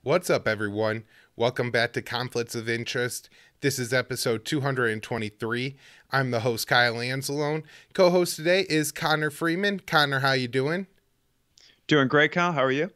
What's up, everyone? Welcome back to Conflicts of Interest. This is episode 223. I'm the host, Kyle Anzalone. Co-host today is Connor Freeman. Connor, how you doing? Doing great, Kyle. How are you?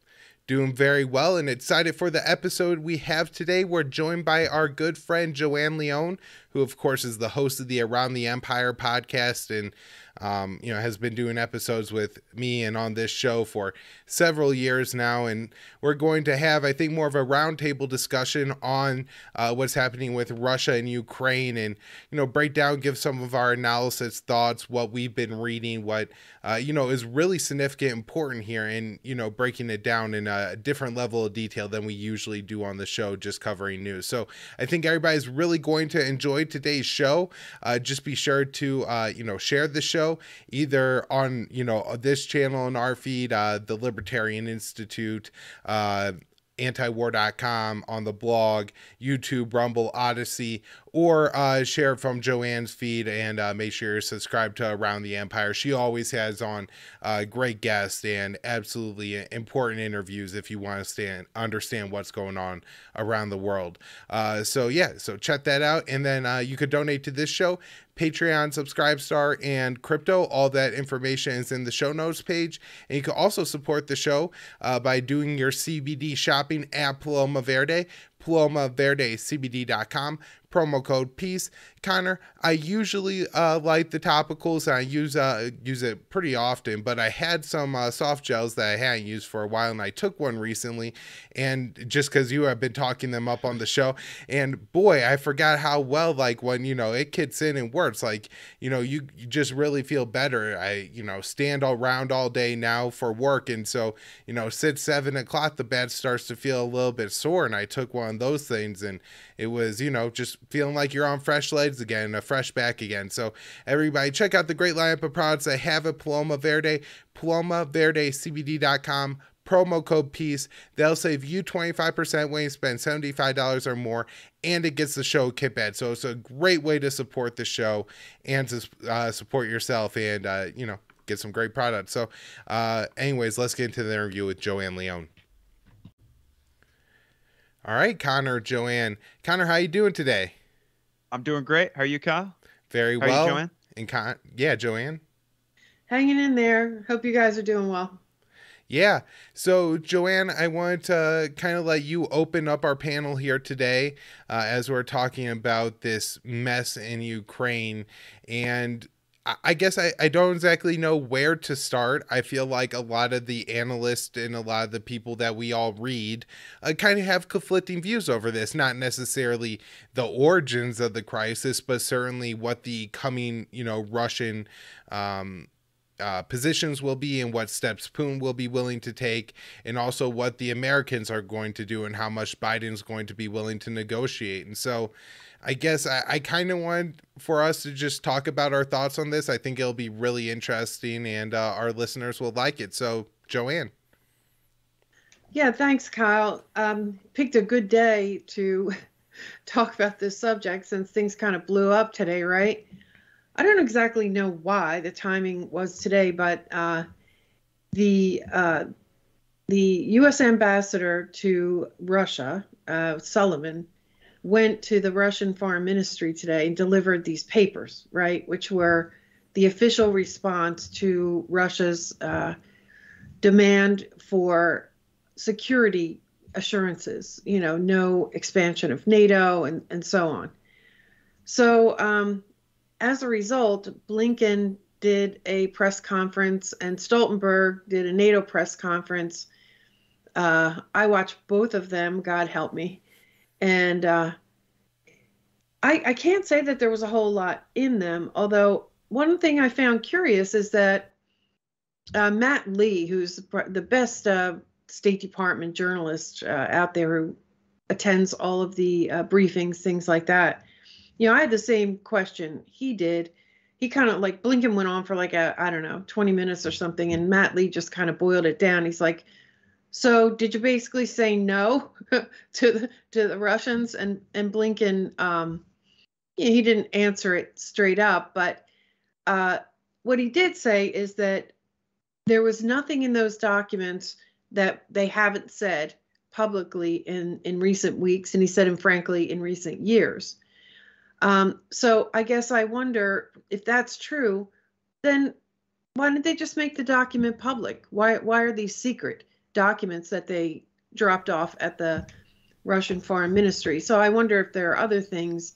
Doing very well and excited for the episode we have today. We're joined by our good friend Joanne Leon, who of course is the host of the Around the Empire podcast and has been doing episodes with me and on this show for several years now. And we're going to have, I think, more of a roundtable discussion on what's happening with Russia and Ukraine and, break down, give some of our analysis thoughts, what we've been reading, what, is really significant, important here and, breaking it down in a different level of detail than we usually do on the show, just covering news. So I think everybody's really going to enjoy today's show. Just be sure to, share the show either on, this channel in our feed, the Libertarian Institute, antiwar.com, on the blog, YouTube, Rumble, Odyssey, or share it from Joanne's feed and make sure you're subscribed to Around the Empire. She always has on great guests and absolutely important interviews if you want to understand what's going on around the world. So check that out. And then you could donate to this show, Patreon, Subscribestar, and crypto. All that information is in the show notes page. And you can also support the show by doing your CBD shopping at Paloma Verde, PalomaVerdeCBD.com, promo code PEACE. Connor, I usually like the topicals. I use it pretty often, but I had some soft gels that I hadn't used for a while, and I took one recently, and just because you have been talking them up on the show, and boy, I forgot how well, like, when, it kicks in and works, like, you just really feel better. I, stand around all day now for work, and so, 6, 7 o'clock, the bed starts to feel a little bit sore, and I took one of those things, and it was, just feeling like you're on fresh legs again, a fresh back again. So everybody check out the great lineup of products I have at Paloma Verde, PalomaVerdeCBD.com, promo code PEACE. They'll save you 25% when you spend $75 or more, and it gets the show kit bed. So it's a great way to support the show and to support yourself and, get some great products. So anyways, let's get into the interview with Joanne Leon. All right, Connor, Joanne. Connor, how you doing today? I'm doing great. How are you, Kyle? Very How well. are you, Joanne? And Joanne. Hanging in there. Hope you guys are doing well. Yeah. So, Joanne, I wanted to kind of let you open up our panel here today as we're talking about this mess in Ukraine. And I guess I don't exactly know where to start. I feel like a lot of the analysts and a lot of the people that we all read kind of have conflicting views over this, not necessarily the origins of the crisis, but certainly what the coming, Russian positions will be and what steps Putin will be willing to take, and also what the Americans are going to do and how much Biden's going to be willing to negotiate. And so I guess I kind of want for us to just talk about our thoughts on this. I think it'll be really interesting and our listeners will like it. So, Joanne. Yeah, thanks, Kyle. Picked a good day to talk about this subject since things kind of blew up today, right? I don't exactly know why the timing was today, but the U.S. ambassador to Russia, Sullivan, went to the Russian Foreign Ministry today and delivered these papers, right, which were the official response to Russia's demand for security assurances, no expansion of NATO and so on. So as a result, Blinken did a press conference and Stoltenberg did a NATO press conference. I watched both of them, God help me. And I can't say that there was a whole lot in them, although one thing I found curious is that Matt Lee, who's the best State Department journalist out there who attends all of the briefings, things like that, I had the same question he did. He kind of like Blinken went on for like 20 minutes or something, and Matt Lee just kind of boiled it down. He's like, so did you basically say no to the Russians? And Blinken, he didn't answer it straight up, but what he did say is that there was nothing in those documents that they haven't said publicly in recent weeks, and he said, and frankly, in recent years. So I guess I wonder if that's true, then why didn't they just make the document public? Why are these secret documents that they dropped off at the Russian Foreign Ministry? So I wonder if there are other things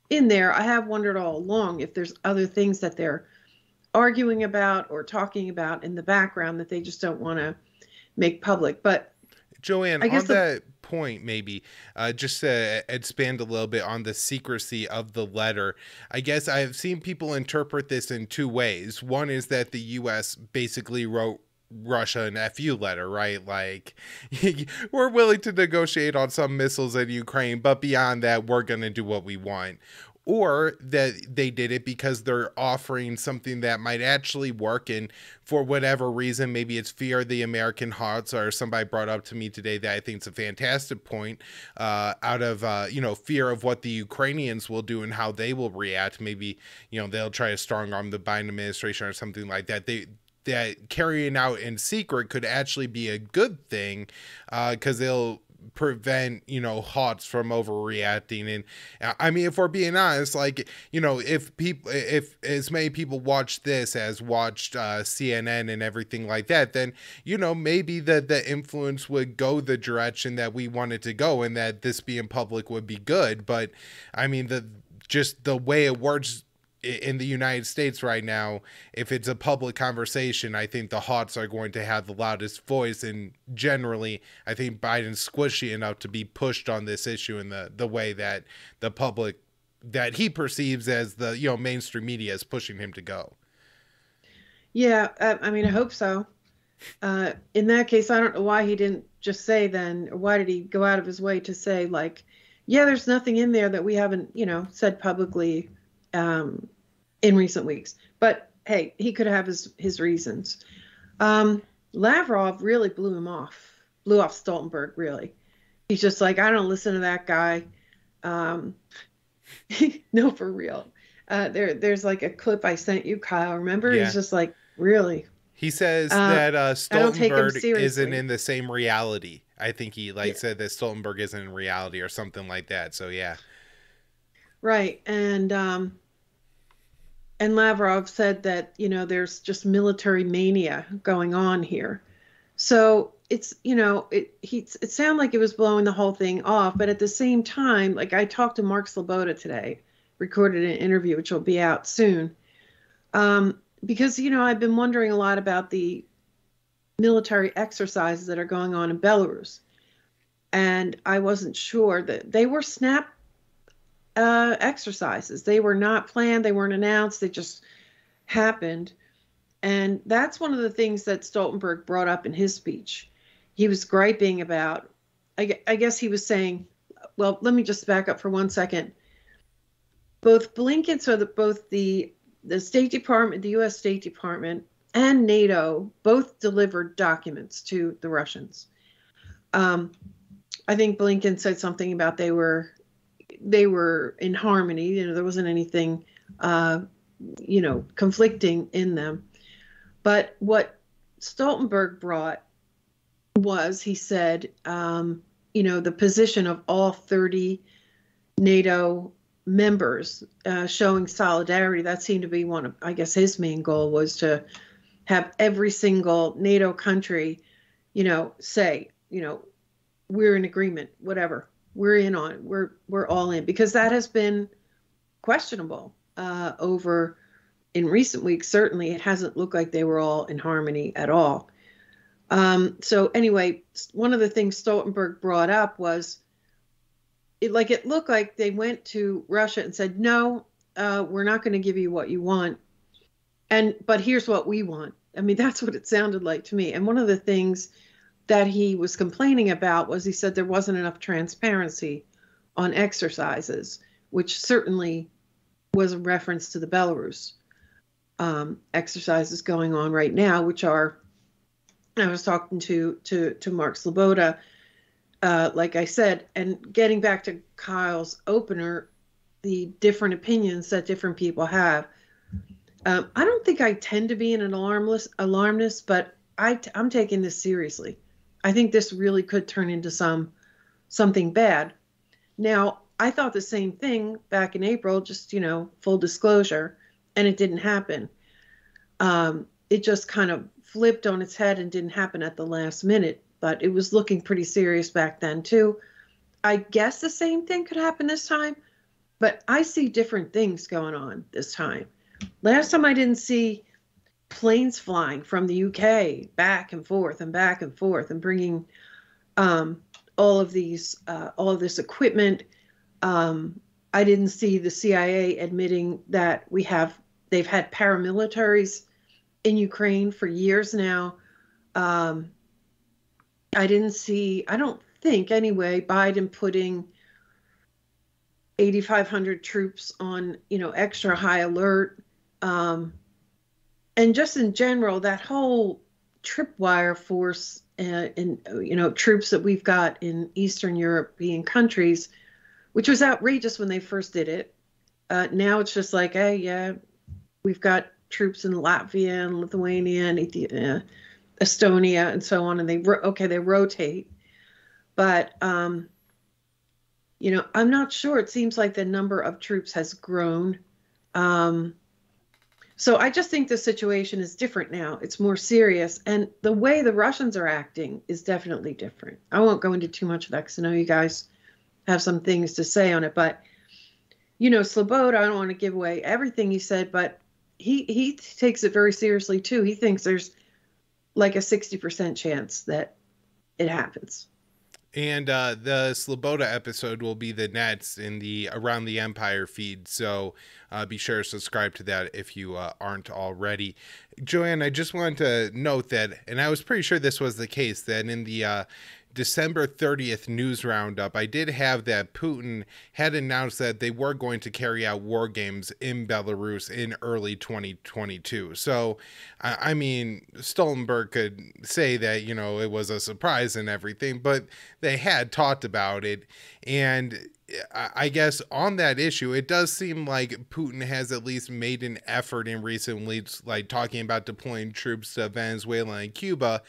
in there. I have wondered all along if there's other things that they're arguing about or talking about in the background that they just don't want to make public. But Joanne, on that point, maybe just to expand a little bit on the secrecy of the letter, I guess I've seen people interpret this in two ways. One is that the U.S. basically wrote Russia an FU letter, right? Like, we're willing to negotiate on some missiles in Ukraine, but beyond that, we're going to do what we want. Or that they did it because they're offering something that might actually work, and for whatever reason, maybe it's fear of the American hearts, or somebody brought up to me today that I think it's a fantastic point, out of fear of what the Ukrainians will do and how they will react. Maybe they'll try to strong arm the Biden administration or something like that. That carrying out in secret could actually be a good thing, because they'll prevent Hots from overreacting. And I mean, if we're being honest, like, if as many people watch this as watched CNN and everything like that, then maybe the influence would go the direction that we want it to go, and that this being public would be good. But I mean, just the way it works in the United States right now, if it's a public conversation, I think the Hots are going to have the loudest voice, and generally I think Biden's squishy enough to be pushed on this issue in the way that the public, that he perceives as the mainstream media, is pushing him to go. Yeah, I mean, I hope so. In that case, I don't know why he didn't just say then, or why did he go out of his way to say, like, yeah, there's nothing in there that we haven't said publicly in recent weeks. But hey, he could have his reasons. Lavrov really blew off Stoltenberg, really. He's just like, I don't listen to that guy. No, for real. There's like a clip I sent you, Kyle, remember? Yeah. He's just like, really? He says that Stoltenberg isn't in the same reality. I think he said that Stoltenberg isn't in reality or something like that. So yeah. Right. And Lavrov said that, there's just military mania going on here. So it's, it sounded like it was blowing the whole thing off. But at the same time, like, I talked to Mark Sloboda today, recorded an interview, which will be out soon. Because, I've been wondering a lot about the military exercises that are going on in Belarus. And I wasn't sure that they were snap exercises. They were not planned. They weren't announced. They just happened. And that's one of the things that Stoltenberg brought up in his speech. He was griping about, I guess he was saying, well, let me just back up for 1 second. Both Blinken, so that both the State Department, the U.S. State Department, and NATO both delivered documents to the Russians. I think Blinken said something about they were in harmony. There wasn't anything, conflicting in them. But what Stoltenberg brought was, he said, the position of all 30 NATO members showing solidarity. That seemed to be one of, I guess, his main goal was to have every single NATO country, say, we're in agreement, whatever. We're in on it. We're all in, because that has been questionable over in recent weeks. Certainly, it hasn't looked like they were all in harmony at all. So anyway, one of the things Stoltenberg brought up was it looked like they went to Russia and said, no, we're not going to give you what you want. But here's what we want. I mean, that's what it sounded like to me. And one of the things that he was complaining about was, he said there wasn't enough transparency on exercises, which certainly was a reference to the Belarus exercises going on right now, which are, I was talking to Mark Sloboda, like I said, and getting back to Kyle's opener, the different opinions that different people have. I don't think I tend to be an alarmist, but I'm taking this seriously. I think this really could turn into something bad. Now, I thought the same thing back in April, just, full disclosure, and it didn't happen. It just kind of flipped on its head and didn't happen at the last minute, but it was looking pretty serious back then too. I guess the same thing could happen this time, but I see different things going on this time. Last time I didn't see planes flying from the UK back and forth and bringing all of this equipment. I didn't see the CIA admitting that they've had paramilitaries in Ukraine for years now. I don't think anyway, Biden putting 8,500 troops on, extra high alert. And just in general, that whole tripwire force and troops that we've got in Eastern European countries, which was outrageous when they first did it. Now it's just like, hey, yeah, we've got troops in Latvia and Lithuania and Estonia and so on, and they rotate. But I'm not sure. It seems like the number of troops has grown. So I just think the situation is different now. It's more serious. And the way the Russians are acting is definitely different. I won't go into too much of that because I know you guys have some things to say on it. But, Sloboda, I don't want to give away everything he said, but he takes it very seriously, too. He thinks there's like a 60% chance that it happens. And the Sloboda episode will be the next in the Around the Empire feed. So be sure to subscribe to that if you aren't already. Joanne, I just wanted to note that, and I was pretty sure this was the case, that in the December 30th news roundup, I did have that Putin had announced that they were going to carry out war games in Belarus in early 2022. So, I mean, Stoltenberg could say that, it was a surprise and everything, but they had talked about it. And I guess on that issue, it does seem like Putin has at least made an effort in recent weeks, like talking about deploying troops to Venezuela and Cuba,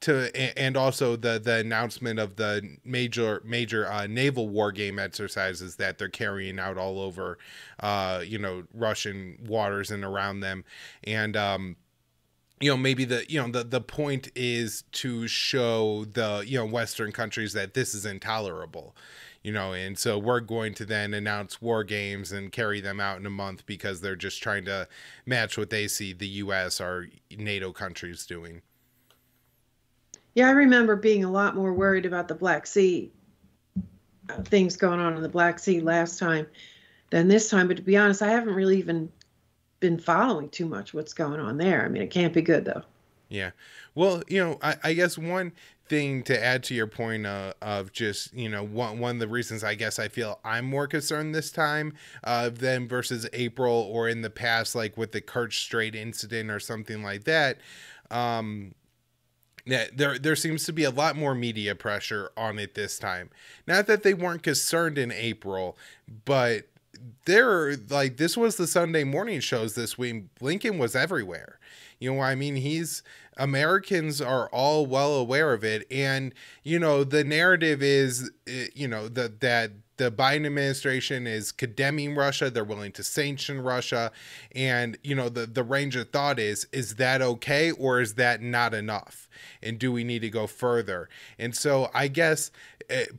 and also the announcement of the major naval war game exercises that they're carrying out all over, Russian waters and around them. And, maybe the point is to show the, Western countries that this is intolerable. And so we're going to then announce war games and carry them out in a month because they're just trying to match what they see the U.S. or NATO countries doing. Yeah, I remember being a lot more worried about the Black Sea, things going on in the Black Sea last time than this time. But to be honest, I haven't really even been following too much what's going on there. I mean, it can't be good, though. Yeah. Well, I guess one thing to add to your point of just, one of the reasons I guess I feel I'm more concerned this time than versus April or in the past, like with the Kerch Strait incident or something like that. There seems to be a lot more media pressure on it this time. Not that they weren't concerned in April, but this was the Sunday morning shows this week. Blinken was everywhere. Americans are all well aware of it. And, the narrative is, that the Biden administration is condemning Russia. They're willing to sanction Russia. And, the range of thought is that okay? Or is that not enough? And do we need to go further? And so I guess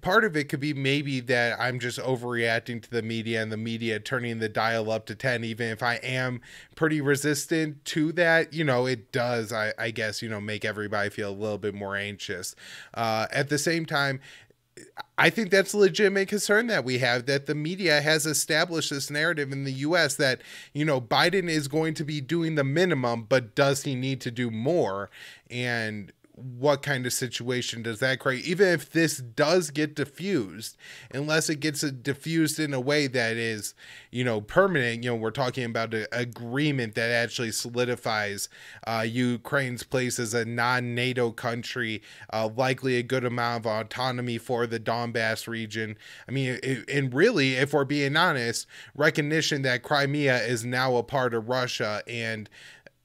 part of it could be maybe that I'm just overreacting to the media and the media turning the dial up to 10, even if I am pretty resistant to that. It does, I guess, make everybody feel a little bit more anxious. At the same time, I think that's a legitimate concern that we have, that the media has established this narrative in the U.S. that, Biden is going to be doing the minimum, but does he need to do more? And what kind of situation does that create? Even if this does get diffused, unless it gets diffused in a way that is, permanent, we're talking about an agreement that actually solidifies Ukraine's place as a non-NATO country, likely a good amount of autonomy for the Donbass region. I mean, and really, if we're being honest, recognition that Crimea is now a part of Russia and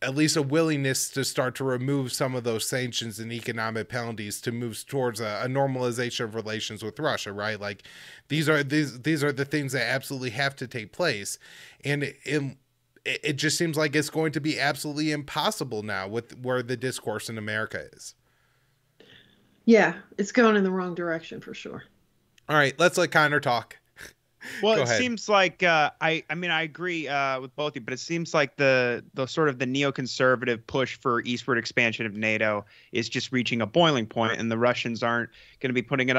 at least a willingness to start to remove some of those sanctions and economic penalties to move towards a normalization of relations with Russia, right? Like these are the things that absolutely have to take place. And it just seems like it's going to be absolutely impossible now with where the discourse in America is. Yeah, it's going in the wrong direction for sure. All right, let's let Connor talk. Well, it seems like I mean I agree with both of you, but it seems like the sort of the neoconservative push for eastward expansion of NATO is just reaching a boiling point, and the Russians aren't going to be putting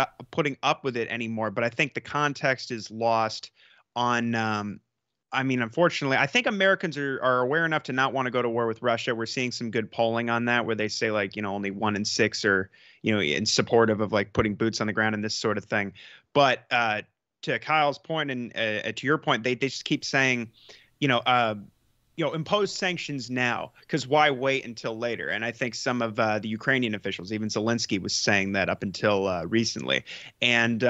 up with it anymore. But I think the context is lost on. I mean, unfortunately, I think Americans are aware enough to not want to go to war with Russia. We're seeing some good polling on that, where they say like only 1 in 6 are in supportive of like putting boots on the ground and this sort of thing, but. To Kyle's point and to your point, they just keep saying, impose sanctions now, because why wait until later? And I think some of the Ukrainian officials, even Zelensky, was saying that up until recently. And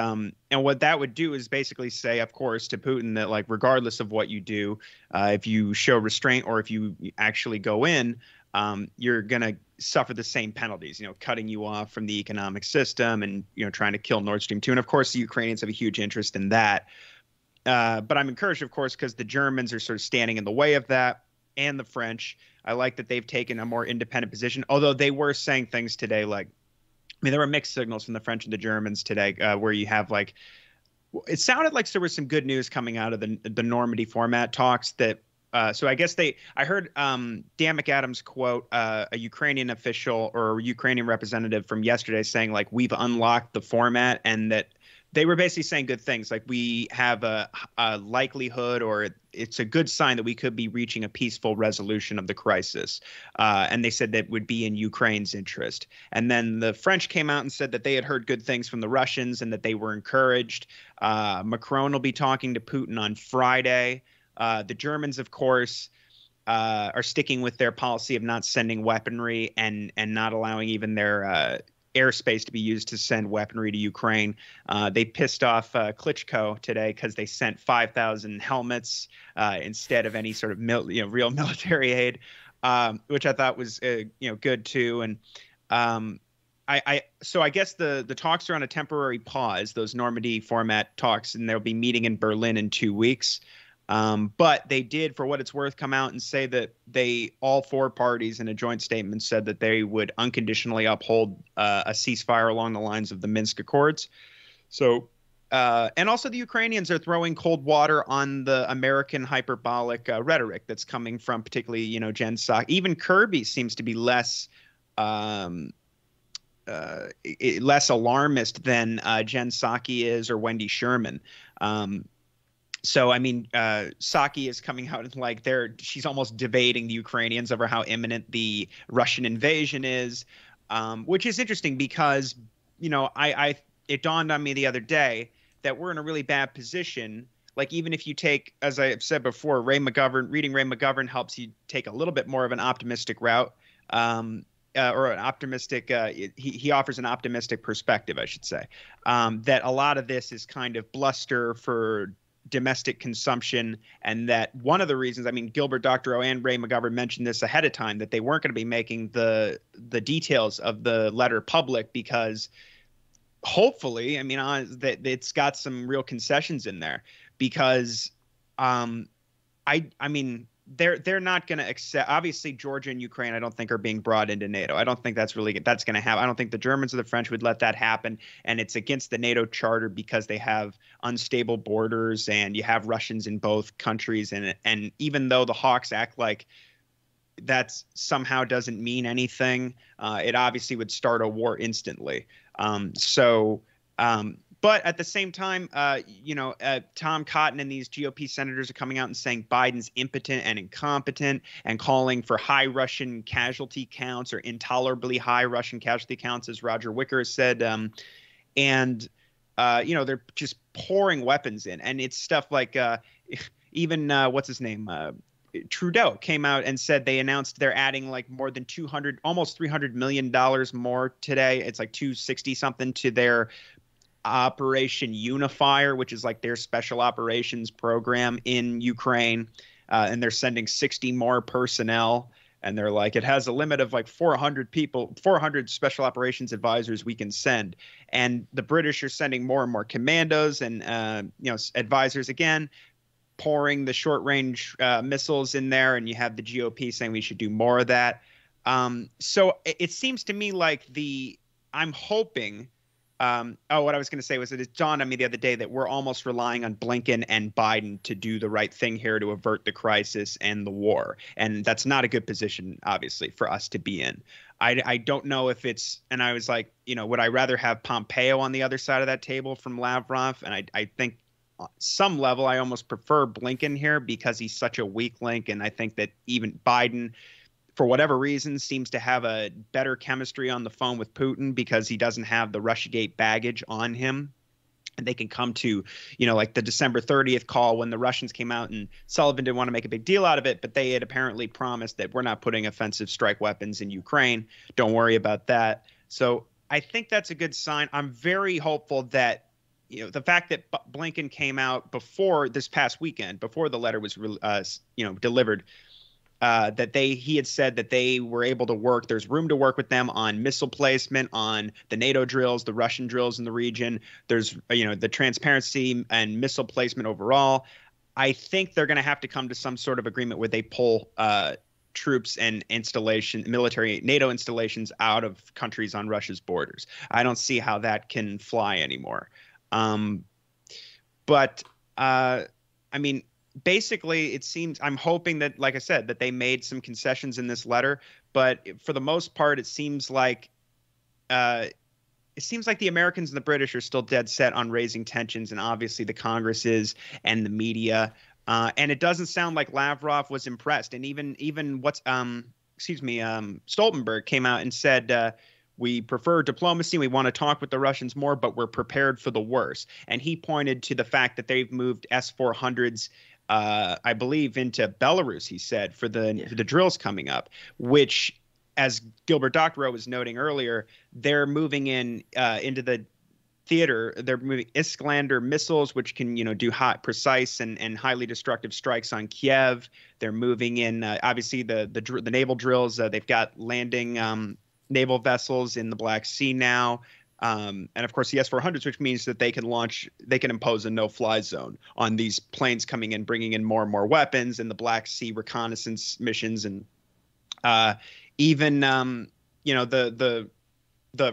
what that would do is basically say, of course, to Putin that like regardless of what you do, if you show restraint or if you actually go in, you're going to suffer the same penalties, cutting you off from the economic system and, trying to kill Nord Stream 2. And of course, the Ukrainians have a huge interest in that. But I'm encouraged, of course, because the Germans are sort of standing in the way of that, and the French. I like that they've taken a more independent position, although they were saying things today like, I mean, there were mixed signals from the French and the Germans today where you have like, it sounded like there was some good news coming out of the Normandy Format talks that so I guess I heard Dan McAdams quote a Ukrainian official or Ukrainian representative from yesterday saying like we've unlocked the format, and that they were basically saying good things like we have a likelihood or it's a good sign that we could be reaching a peaceful resolution of the crisis. And they said that would be in Ukraine's interest. And then the French came out and said that they had heard good things from the Russians and that they were encouraged. Macron will be talking to Putin on Friday. The Germans, of course, are sticking with their policy of not sending weaponry and not allowing even their airspace to be used to send weaponry to Ukraine. They pissed off Klitschko today because they sent 5,000 helmets instead of any sort of real military aid, which I thought was good too. And so I guess the talks are on a temporary pause, those Normandy Format talks, and they'll be meeting in Berlin in 2 weeks. But they did, for what it's worth, come out and say that all 4 parties in a joint statement said that they would unconditionally uphold a ceasefire along the lines of the Minsk Accords. So, and also the Ukrainians are throwing cold water on the American hyperbolic rhetoric that's coming from particularly, Jen Psaki. Even Kirby seems to be less alarmist than Jen Psaki is or Wendy Sherman. So, I mean, Psaki is coming out and like she's almost debating the Ukrainians over how imminent the Russian invasion is, which is interesting because, it dawned on me the other day that we're in a really bad position. Like, even if you take, as I have said before, reading Ray McGovern helps you take a little bit more of an optimistic route, or an optimistic, he offers an optimistic perspective, I should say, that a lot of this is kind of bluster for domestic consumption, and that one of the reasons, I mean, Gilbert Doctorow and Ray McGovern mentioned this ahead of time, that they weren't going to be making the details of the letter public because hopefully, I mean, that it's got some real concessions in there because I mean, they're not going to accept. Obviously, Georgia and Ukraine, I don't think, are being brought into NATO. I don't think that's going to happen. I don't think the Germans or the French would let that happen. And it's against the NATO charter because they have unstable borders and you have Russians in both countries. And even though the Hawks act like that somehow doesn't mean anything, it obviously would start a war instantly. But at the same time, Tom Cotton and these GOP senators are coming out and saying Biden's impotent and incompetent and calling for high Russian casualty counts or intolerably high Russian casualty counts, as Roger Wicker has said. They're just pouring weapons in. And it's stuff like even what's his name? Trudeau came out and said they announced they're adding like more than almost $300 million more today. It's like 260 something to their Operation Unifier, which is like their special operations program in Ukraine. And they're sending 60 more personnel. And they're like, it has a limit of like 400 people, 400 special operations advisors we can send. And the British are sending more and more commandos and, advisors again, pouring the short range missiles in there. And you have the GOP saying we should do more of that. So it seems to me like I'm hoping. What I was going to say was that it dawned on me the other day that we're almost relying on Blinken and Biden to do the right thing here to avert the crisis and the war. And that's not a good position, obviously, for us to be in. I don't know if it's, and I was like, would I rather have Pompeo on the other side of that table from Lavrov? And I think on some level, I almost prefer Blinken here because he's such a weak link. And I think that even Biden, for whatever reason, seems to have a better chemistry on the phone with Putin because he doesn't have the Russiagate baggage on him. And they can come to, like the December 30th call when the Russians came out and Sullivan didn't want to make a big deal out of it, but they had apparently promised that we're not putting offensive strike weapons in Ukraine. Don't worry about that. So I think that's a good sign. I'm very hopeful that, the fact that Blinken came out before this past weekend, before the letter was, delivered, that he had said that they were able to work. There's room to work with them on missile placement, on the NATO drills, the Russian drills in the region. There's, the transparency and missile placement overall. I think they're going to have to come to some sort of agreement where they pull troops and military NATO installations out of countries on Russia's borders. I don't see how that can fly anymore. Basically, it seems I'm hoping that, like I said, that they made some concessions in this letter. But for the most part, it seems like the Americans and the British are still dead set on raising tensions. And obviously the Congress is and the media. And it doesn't sound like Lavrov was impressed. And even Stoltenberg came out and said, we prefer diplomacy. We want to talk with the Russians more, but we're prepared for the worst. And he pointed to the fact that they've moved S-400s I believe, into Belarus, he said, for the drills coming up, which, as Gilbert Doctorow was noting earlier, they're moving into the theater. They're moving Iskander missiles, which can, do hot, precise and highly destructive strikes on Kiev. They're moving in, obviously, the naval drills. They've got landing naval vessels in the Black Sea now. And of course the S-400s, which means that they can impose a no-fly zone on these planes coming in, bringing in more and more weapons, and the Black Sea reconnaissance missions, and even the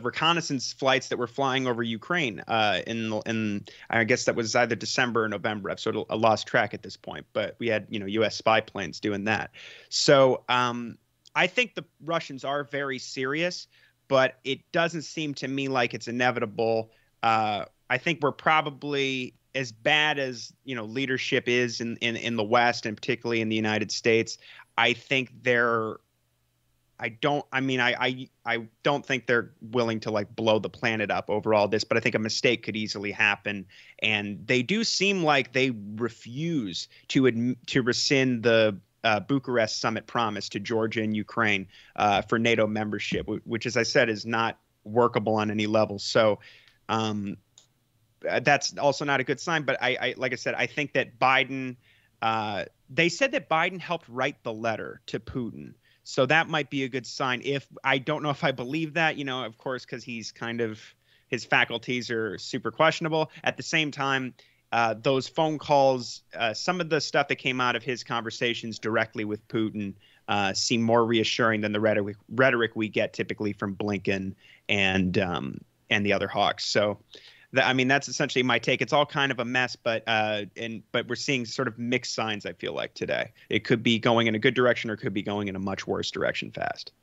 reconnaissance flights that were flying over Ukraine in I guess that was either December or November. I've sort of lost track at this point, but we had U.S. spy planes doing that. So I think the Russians are very serious. But it doesn't seem to me like it's inevitable. I think we're probably as bad as leadership is in the West, and particularly in the United States. I think I don't think they're willing to blow the planet up over all this. But I think a mistake could easily happen, and they do seem like they refuse to rescind the Bucharest summit promise to Georgia and Ukraine for NATO membership, which, as I said, is not workable on any level. So that's also not a good sign. But I like I said, I think that Biden, they said that Biden helped write the letter to Putin. So that might be a good sign. I don't know if I believe that, of course, because he's his faculties are super questionable. At the same time, those phone calls, some of the stuff that came out of his conversations directly with Putin seem more reassuring than the rhetoric we get typically from Blinken and the other hawks. So, that's essentially my take. It's all kind of a mess, but we're seeing sort of mixed signs, I feel like, today. It could be going in a good direction or it could be going in a much worse direction fast.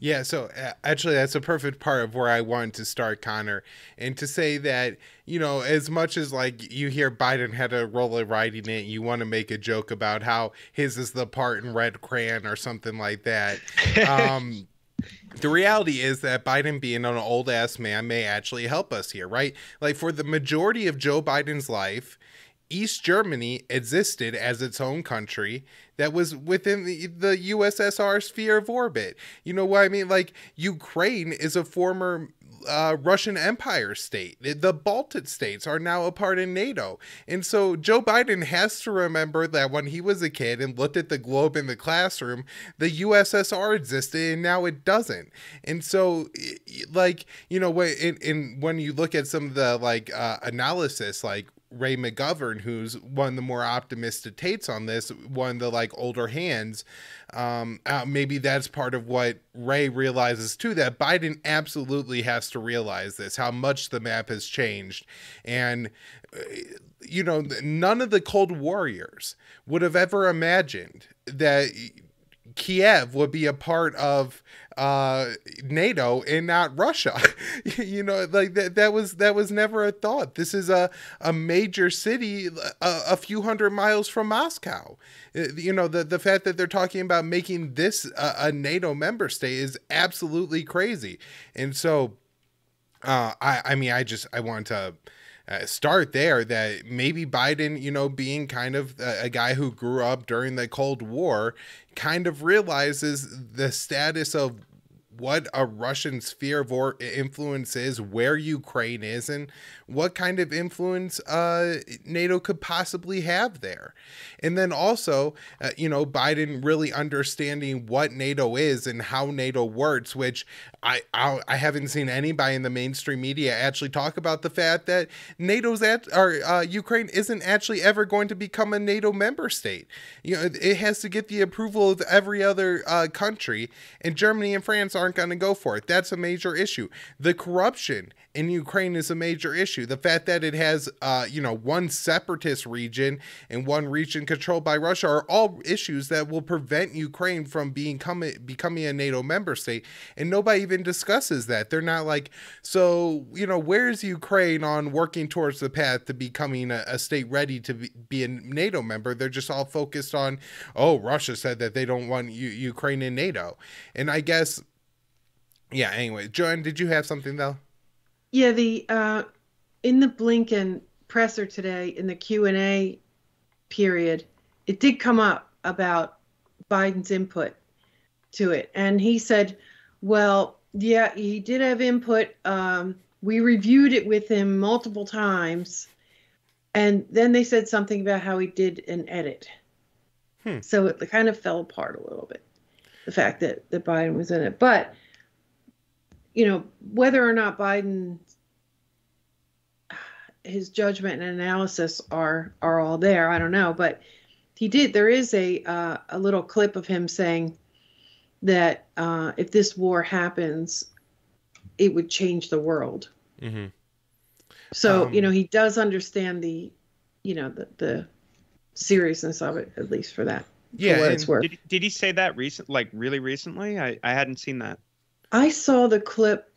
Yeah, so actually that's a perfect part of where I wanted to start, Connor, and to say that, as much as you hear Biden had a role in writing it, you want to make a joke about how his is the part in red crayon or something like that. The reality is that Biden being an old ass man may actually help us here, right? For the majority of Joe Biden's life, East Germany existed as its own country that was within the USSR sphere of orbit. You know what I mean? Ukraine is a former Russian Empire state. The Baltic states are now a part of NATO. And so Joe Biden has to remember that when he was a kid and looked at the globe in the classroom, the USSR existed and now it doesn't. And so, like, you know, when you look at some of the analysis, like Ray McGovern, who's one of the more optimistic takes on this, one of the like older hands, maybe that's part of what Ray realizes too, that Biden absolutely has to realize this, how much the map has changed. And, you know, none of the Cold Warriors would have ever imagined that Kiev would be a part of NATO and not Russia. You know, like that was never a thought. This is a major city a few hundred miles from Moscow. You know, the fact that they're talking about making this a NATO member state is absolutely crazy. And so I want to start there, that maybe Biden, you know, being kind of a guy who grew up during the Cold War, kind of realizes the status of what a Russian sphere of influence is, where Ukraine is, and what kind of influence NATO could possibly have there. And then also, you know, Biden really understanding what NATO is and how NATO works, which I haven't seen anybody in the mainstream media actually talk about the fact that Ukraine isn't actually ever going to become a NATO member state. You know, it has to get the approval of every other country, and Germany and France aren't going to go for it. That's a major issue. The corruption in Ukraine is a major issue. The fact that it has, you know, one separatist region and one region controlled by Russia are all issues that will prevent Ukraine from becoming a NATO member state. And nobody even discusses that. They're not like, so, you know, where's Ukraine on working towards the path to becoming a state ready to be a NATO member? They're just all focused on, oh, Russia said that they don't want Ukraine in NATO. And I guess, yeah, anyway, Joanne, did you have something though? Yeah, in the Blinken presser today, in the Q&A period, it did come up about Biden's input to it. And he said, well, yeah, he did have input. We reviewed it with him multiple times. And then they said something about how he did an edit. So it kind of fell apart a little bit, the fact that Biden was in it. But, you know, whether or not Biden, his judgment and analysis are all there, I don't know. But he did. There is a little clip of him saying that if this war happens, it would change the world. Mm-hmm. So, you know, he does understand the seriousness of it, at least for that. Yeah, for what it's worth. Did he say that really recently? I hadn't seen that. I saw the clip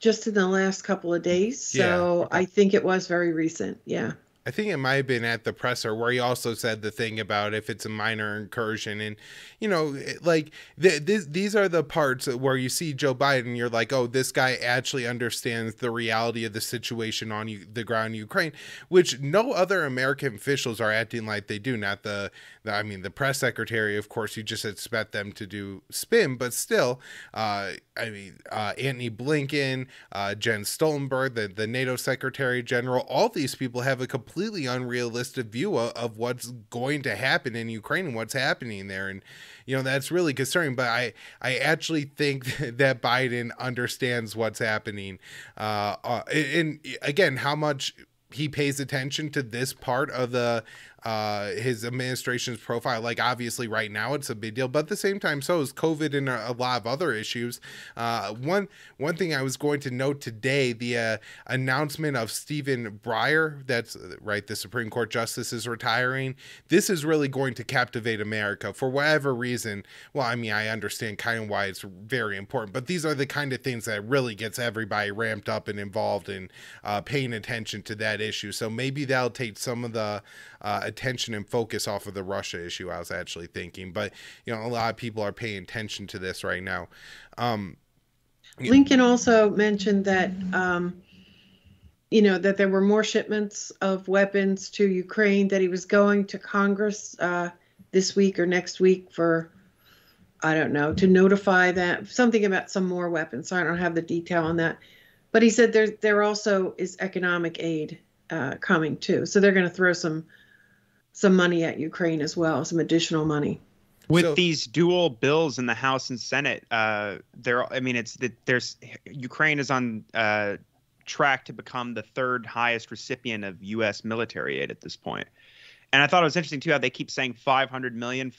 just in the last couple of days, so I think it was very recent. Yeah. I think it might have been at the presser where he also said the thing about if it's a minor incursion. And, you know, like these are the parts where you see Joe Biden, you're like, oh, this guy actually understands the reality of the situation on the ground in Ukraine, which no other American officials are acting like they do. Not the press secretary, of course, you just expect them to do spin, but still, Antony Blinken, Jens Stoltenberg, the NATO Secretary General, all these people have a completely unrealistic view of what's going to happen in Ukraine and what's happening there. And, you know, that's really concerning. But I actually think that Biden understands what's happening. And again, how much he pays attention to this part of the his administration's profile. Like, obviously right now it's a big deal, but at the same time, so is COVID and a lot of other issues. One thing I was going to note today, the announcement of Stephen Breyer, that's right, the Supreme Court justice is retiring. This is really going to captivate America for whatever reason. Well, I mean, I understand kind of why it's very important, but these are the kind of things that really gets everybody ramped up and involved in paying attention to that issue. So maybe that'll take some of the attention and focus off of the Russia issue, I was actually thinking. But, you know, a lot of people are paying attention to this right now. Lincoln also mentioned that, that there were more shipments of weapons to Ukraine, that he was going to Congress this week or next week for, I don't know, to notify that, something about some more weapons. So I don't have the detail on that. But he said there also is economic aid coming too. So they're going to throw some money at Ukraine as well, some additional money. With these dual bills in the House and Senate, there's Ukraine is on track to become the third highest recipient of U.S. military aid at this point. And I thought it was interesting, too, how they keep saying 500 million,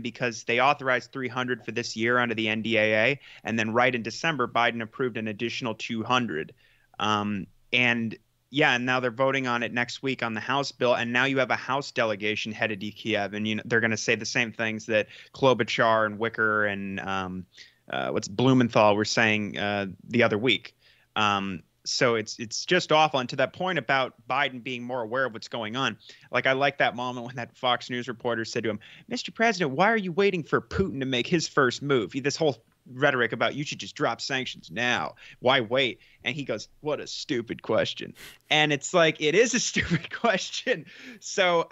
because they authorized 300 for this year under the NDAA. And then right in December, Biden approved an additional 200. And now they're voting on it next week on the House bill. And now you have a House delegation headed to Kiev. And they're going to say the same things that Klobuchar and Wicker and Blumenthal were saying the other week. So it's just awful. And to that point about Biden being more aware of what's going on, like I like that moment when that Fox News reporter said to him, "Mr. President, why are you waiting for Putin to make his first move?" This whole rhetoric about you should just drop sanctions now. Why wait? And he goes, "What a stupid question." And it's like, it is a stupid question. So,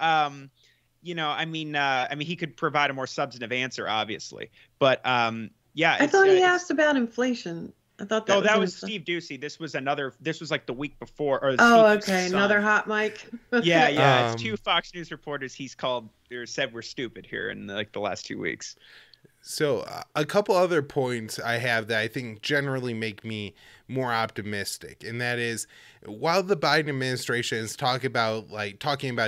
he could provide a more substantive answer, obviously. But I thought he asked about inflation. I thought that was Steve Doocy. This was like the week before. Another hot mic. It's two Fox News reporters he's called or said we're stupid here in the last 2 weeks. So a couple other points I have that I think generally make me more optimistic, and that is, while the Biden administration is talking about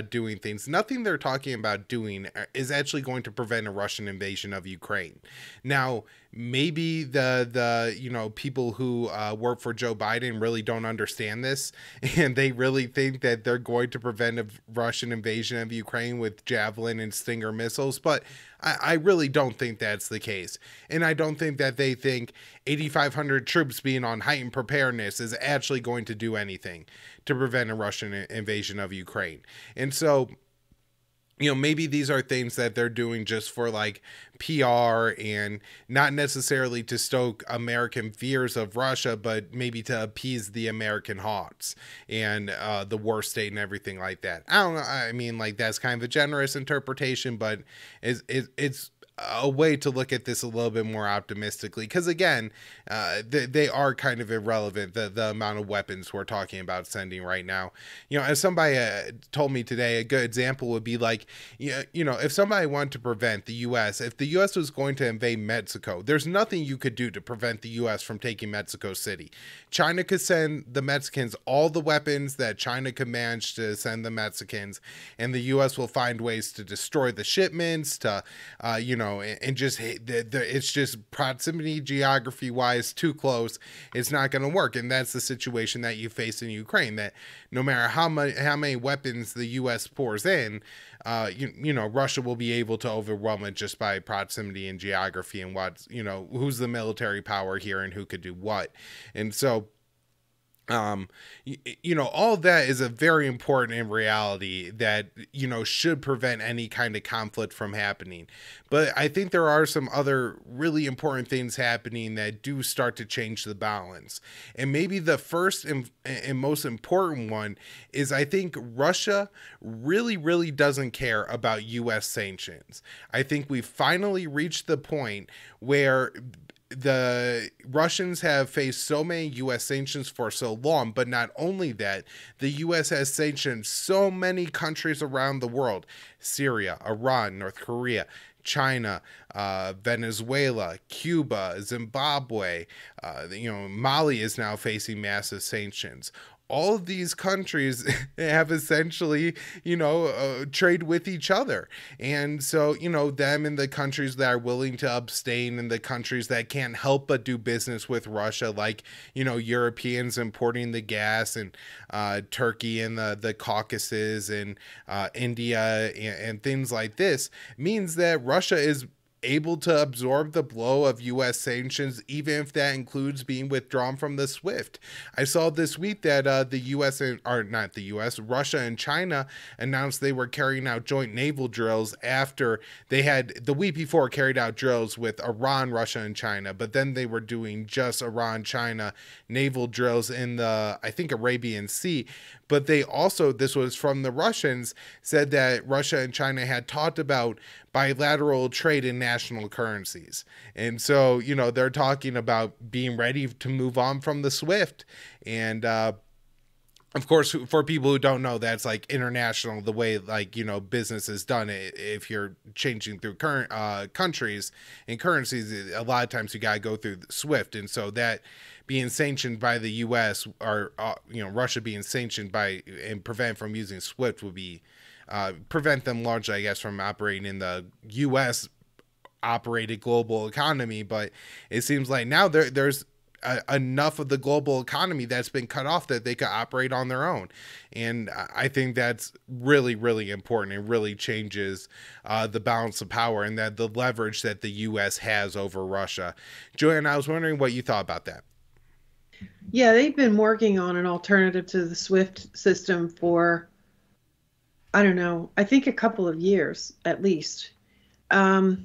doing things, nothing they're talking about doing is actually going to prevent a Russian invasion of Ukraine. Now, maybe the people who work for Joe Biden really don't understand this, and they really think that they're going to prevent a Russian invasion of Ukraine with Javelin and Stinger missiles, but I really don't think that's the case. And I don't think that they think 8,500 troops being on heightened preparedness is actually going to do anything to prevent a Russian invasion of Ukraine. And so, maybe these are things that they're doing just for PR and not necessarily to stoke American fears of Russia, but maybe to appease the American hawks and the war state and everything like that. I don't know. I mean, that's kind of a generous interpretation, but it's a way to look at this a little bit more optimistically, because again, they are kind of irrelevant, the amount of weapons we're talking about sending right now. As somebody told me today, a good example would be if somebody wanted to prevent the U.S., if the U.S. was going to invade Mexico, there's nothing you could do to prevent the U.S. from taking Mexico City. China could send the Mexicans all the weapons that China could manage to send the Mexicans, and the U.S. will find ways to destroy the shipments, to and just it's just proximity, geography wise, too close. It's not going to work. And that's the situation that you face in Ukraine, that no matter how many weapons the U.S. pours in, Russia will be able to overwhelm it just by proximity and geography and who's the military power here and who could do what. And so, all that is a very important in reality that, should prevent any kind of conflict from happening. But I think there are some other really important things happening that do start to change the balance. And maybe the first and most important one is, I think Russia really, really doesn't care about U.S. sanctions. I think we finally reached the point where the Russians have faced so many U.S. sanctions for so long, but not only that, the U.S. has sanctioned so many countries around the world: Syria, Iran, North Korea, China, Venezuela, Cuba, Zimbabwe, Mali is now facing massive sanctions. All of these countries have essentially, trade with each other. And so, them and the countries that are willing to abstain and the countries that can't help but do business with Russia, Europeans importing the gas and Turkey and the Caucasus and India and things like this, means that Russia is able to absorb the blow of U.S. sanctions, even if that includes being withdrawn from the SWIFT. I saw this week that Russia and China announced they were carrying out joint naval drills after they had the week before carried out drills with Iran, Russia, and China, but then they were doing just Iran, China naval drills in the, I think, Arabian Sea. But they also, this was from the Russians, said that Russia and China had talked about bilateral trade in national currencies. And so, they're talking about being ready to move on from the SWIFT. And, of course, for people who don't know, that's like international, the way business is done. If you're changing through current countries and currencies, a lot of times you got to go through SWIFT. And so that being sanctioned by the U.S. or, Russia being sanctioned by and prevent from using SWIFT would be prevent them largely, I guess, from operating in the U.S. operated global economy. But it seems like now there's enough of the global economy that's been cut off that they could operate on their own. And I think that's really, really important. It really changes the balance of power and that the leverage that the U.S. has over Russia. Joanne, I was wondering what you thought about that. Yeah, they've been working on an alternative to the SWIFT system for, I don't know, I think a couple of years at least. I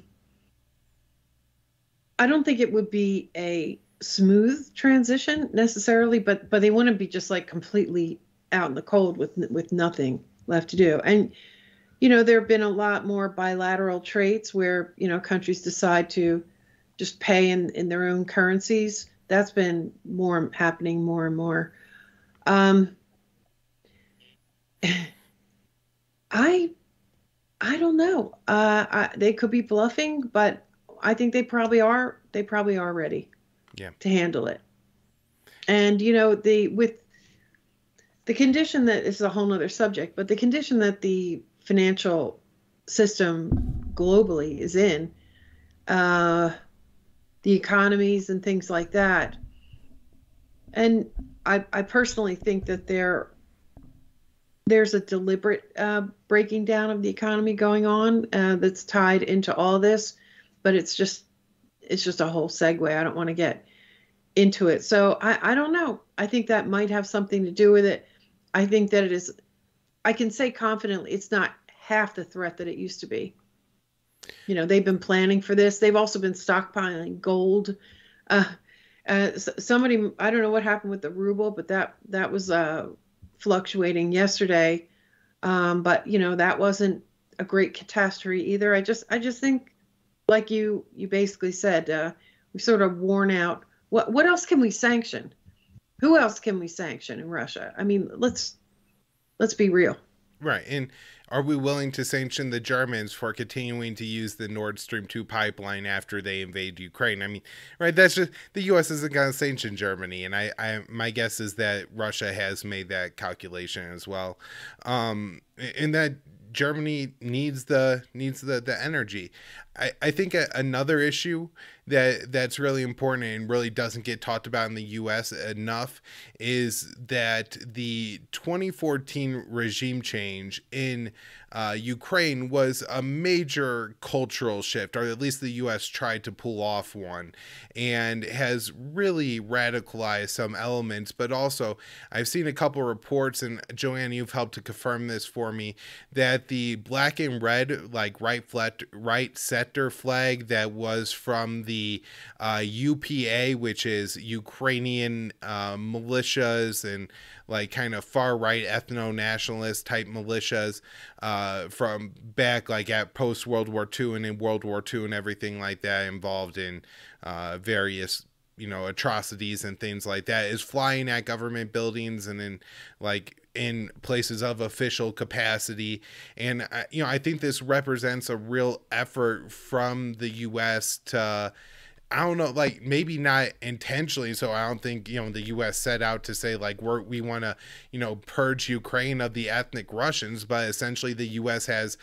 don't think it would be a smooth transition necessarily, but they wouldn't be just like completely out in the cold with nothing left to do. And there have been a lot more bilateral trades where countries decide to just pay in their own currencies. That's been happening more and more. I don't know. They could be bluffing, but I think they probably are. They probably are ready. Yeah. To handle it. And with the condition that is a whole nother subject, but the condition that the financial system globally is in, the economies and things like that. And I personally think that there's a deliberate breaking down of the economy going on that's tied into all this, but it's just a whole segue. I don't want to get into it. So I don't know. I think that might have something to do with it. I think that it is, I can say confidently, it's not half the threat that it used to be. They've been planning for this. They've also been stockpiling gold. Somebody, I don't know what happened with the ruble, but that was fluctuating yesterday. But that wasn't a great catastrophe either. I just think, like you basically said, we've sort of worn out. What else can we sanction? Who else can we sanction in Russia? I mean, let's be real. Right. And are we willing to sanction the Germans for continuing to use the Nord Stream 2 pipeline after they invade Ukraine? I mean, right, that's just, the U.S. isn't going to sanction Germany. And my guess is that Russia has made that calculation as well. And that Germany needs the energy. I think another issue that's really important and really doesn't get talked about in the U.S. enough is that the 2014 regime change in Ukraine was a major cultural shift, or at least the U.S. tried to pull off one, and has really radicalized some elements. But also, I've seen a couple reports, and Joanne, you've helped to confirm this for me, that the black and red, like right sector flag that was from the UPA, which is Ukrainian militias and like kind of far right ethno-nationalist type militias from back like at post World War II and in World War II and everything like that, involved in various atrocities and things like that, is flying at government buildings and in places of official capacity. And I think this represents a real effort from the U.S. to, I don't know, like maybe not intentionally. So I don't think, the U.S. set out to say like we want to, purge Ukraine of the ethnic Russians, but essentially the U.S. has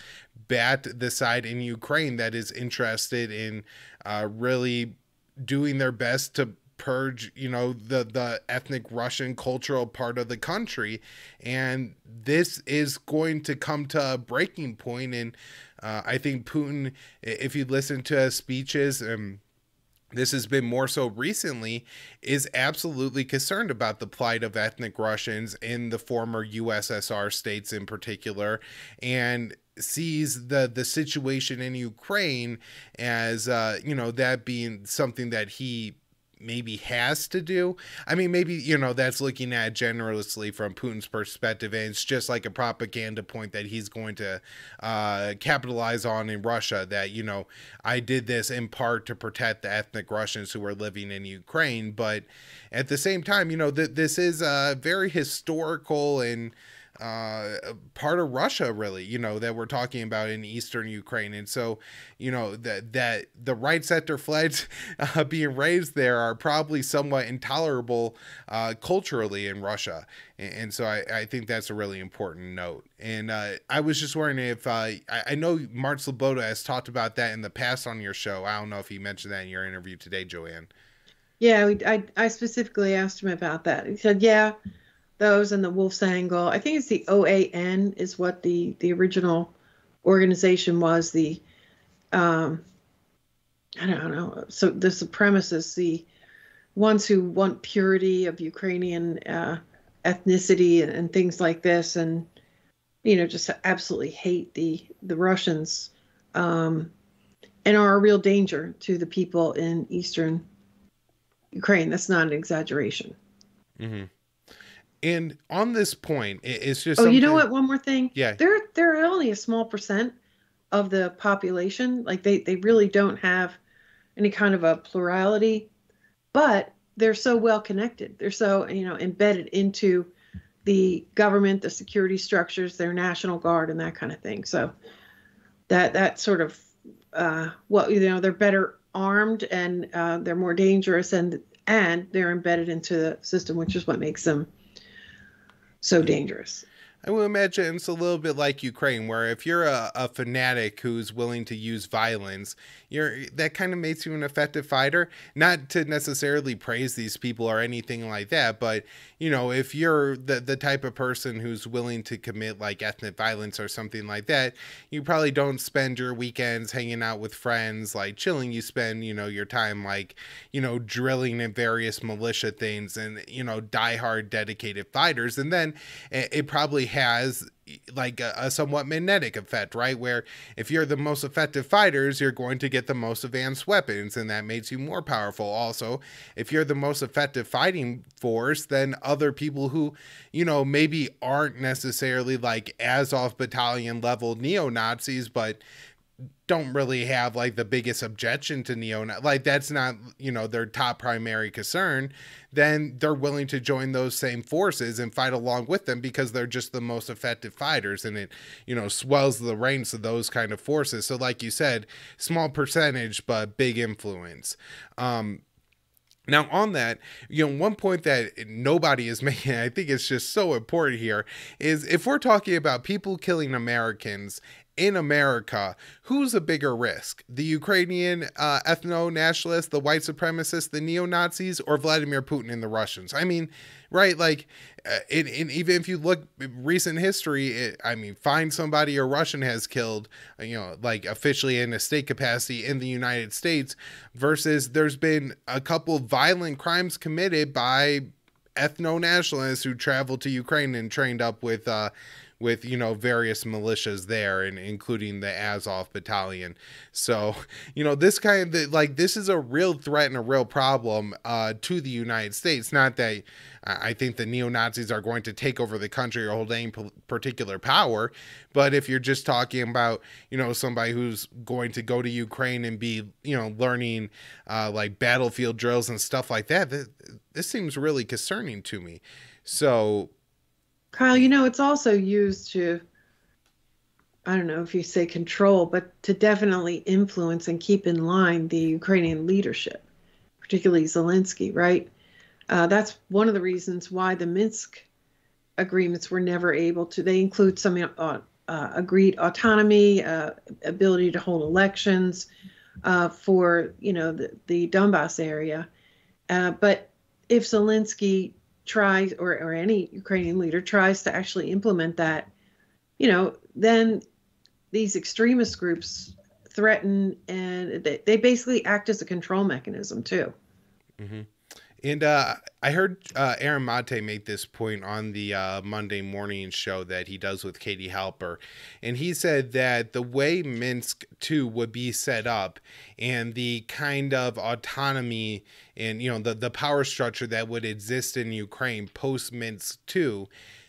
backed the side in Ukraine that is interested in really doing their best to purge, the ethnic Russian cultural part of the country. And this is going to come to a breaking point. And I think Putin, if you listen to his speeches, this has been more so recently, is absolutely concerned about the plight of ethnic Russians in the former USSR states in particular, and sees the situation in Ukraine as, that being something that he maybe has to do. I mean, maybe, you know, that's looking at generously from Putin's perspective, and it's just like a propaganda point that he's going to capitalize on in Russia, that, you know, I did this in part to protect the ethnic Russians who are living in Ukraine. But at the same time, you know, this is a very historical and part of Russia, really, you know, that we're talking about in eastern Ukraine. And so, you know, that the right sector flags being raised there are probably somewhat intolerable culturally in Russia. And so I think that's a really important note. And I was just wondering if I know Mark Sloboda has talked about that in the past on your show. I don't know if he mentioned that in your interview today, Joanne. Yeah, I specifically asked him about that. He said, yeah, those and the Wolf's Angle. I think it's the OAN is what the original organization was. The I don't know. So the supremacists, the ones who want purity of Ukrainian ethnicity and things like this, and you know, just absolutely hate the Russians, and are a real danger to the people in eastern Ukraine. That's not an exaggeration. Mm-hmm. And on this point, it's just you know what? One more thing. Yeah. They're only a small percent of the population. Like they really don't have any kind of a plurality, but they're so well connected. They're so, you know, embedded into the government, the security structures, their National Guard, and that kind of thing. So that sort of well, you know, they're better armed and they're more dangerous, and they're embedded into the system, which is what makes them so dangerous. I would imagine it's a little bit like Ukraine, where if you're a fanatic who's willing to use violence, that kind of makes you an effective fighter. Not to necessarily praise these people or anything like that, but you know, if you're the type of person who's willing to commit like ethnic violence or something like that, you probably don't spend your weekends hanging out with friends, like chilling. You spend, you know, your time like, you know, drilling in various militia things and, you know, diehard dedicated fighters. And then it probably has like a somewhat magnetic effect, right? Where if you're the most effective fighters, you're going to get the most advanced weapons, and that makes you more powerful. Also, if you're the most effective fighting force, then other people who, you know, maybe aren't necessarily like Azov battalion level neo-Nazis, but don't really have like the biggest objection to like that's not, you know, their top primary concern, then they're willing to join those same forces and fight along with them because they're just the most effective fighters, and it, you know, swells the ranks of those kind of forces. So like you said, small percentage but big influence. Now on that, you know, one point that nobody is making, I think it's just so important here, is if we're talking about people killing Americans in America, who's a bigger risk? The Ukrainian ethno-nationalists, the white supremacists, the neo-Nazis, or Vladimir Putin and the Russians? I mean, right, like, even if you look recent history, I mean, find somebody a Russian has killed, you know, like officially in a state capacity in the United States, versus there's been a couple violent crimes committed by ethno-nationalists who traveled to Ukraine and trained up with, you know, various militias there, and including the Azov battalion. So, you know, this kind of like, this is a real threat and a real problem to the United States. Not that I think the neo-Nazis are going to take over the country or hold any particular power, but if you're just talking about, you know, somebody who's going to go to Ukraine and be, you know, learning like battlefield drills and stuff like that, this seems really concerning to me. So, Kyle, you know, it's also used to, I don't know if you say control, but to definitely influence and keep in line the Ukrainian leadership, particularly Zelensky, right? That's one of the reasons why the Minsk agreements were never able to. They include some agreed autonomy, ability to hold elections for, you know, the Donbass area. But if Zelensky tries, or any Ukrainian leader tries to actually implement that, you know, then these extremist groups threaten, and they basically act as a control mechanism too. Mm-hmm. And I heard Aaron Mate make this point on the Monday morning show that he does with Katie Halper. And he said that the way Minsk 2 would be set up and the kind of autonomy and, the power structure that would exist in Ukraine post Minsk 2,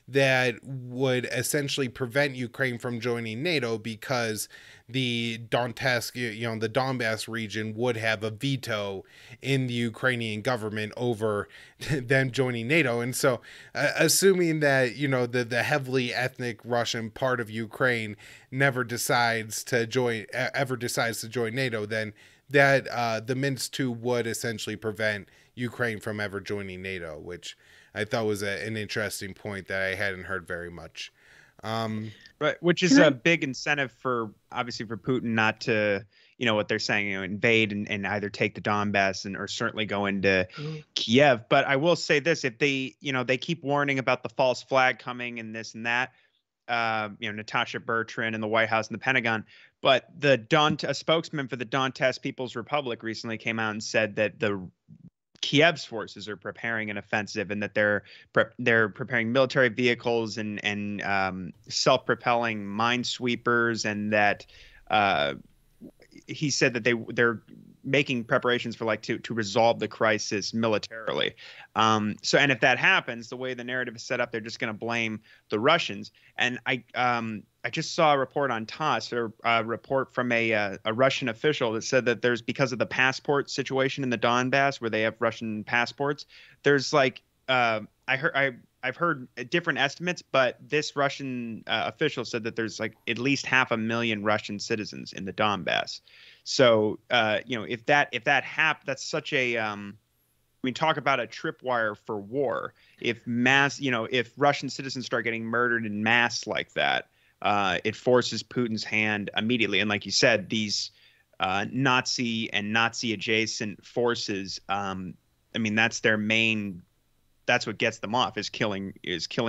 that would essentially prevent Ukraine from joining NATO because the Donetsk, the Donbass region would have a veto in the Ukrainian government over them joining NATO. And so assuming that, the heavily ethnic Russian part of Ukraine ever decides to join NATO, then that the Minsk 2 would essentially prevent Ukraine from ever joining NATO, which I thought was an interesting point that I hadn't heard very much. Right, which is a big incentive for Putin not to, what they're saying, invade and either take the Donbass or certainly go into Kiev. But I will say this: if they, they keep warning about the false flag coming and this and that, Natasha Bertrand in the White House and the Pentagon. But a spokesman for the Donetsk People's Republic recently came out and said that the Kiev's forces are preparing an offensive and that they're preparing military vehicles and self-propelling minesweepers, and that he said that they're making preparations for to resolve the crisis militarily. And if that happens, the way the narrative is set up, they're just going to blame the Russians. And I just saw a report on TASS, or a report from a Russian official that said that because of the passport situation in the Donbass, where they have Russian passports, there's I've heard different estimates, but this Russian official said that there's at least 500,000 Russian citizens in the Donbass. So if that happens, that's such a we talk about a tripwire for war. If if Russian citizens start getting murdered in mass like that, it forces Putin's hand immediately. And like you said, these Nazi and Nazi adjacent forces, that's their main. That's what gets them off, is killing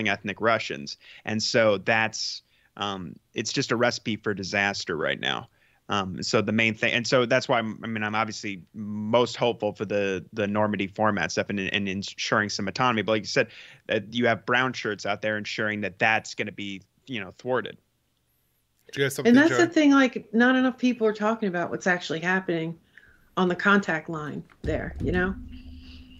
ethnic Russians. And so that's it's just a recipe for disaster right now. So the main thing, and so that's why I'm obviously most hopeful for the Normandy Format stuff and ensuring some autonomy. But like you said, you have brown shirts out there ensuring that that's going to be thwarted. And that's the thing, not enough people are talking about what's actually happening on the contact line there,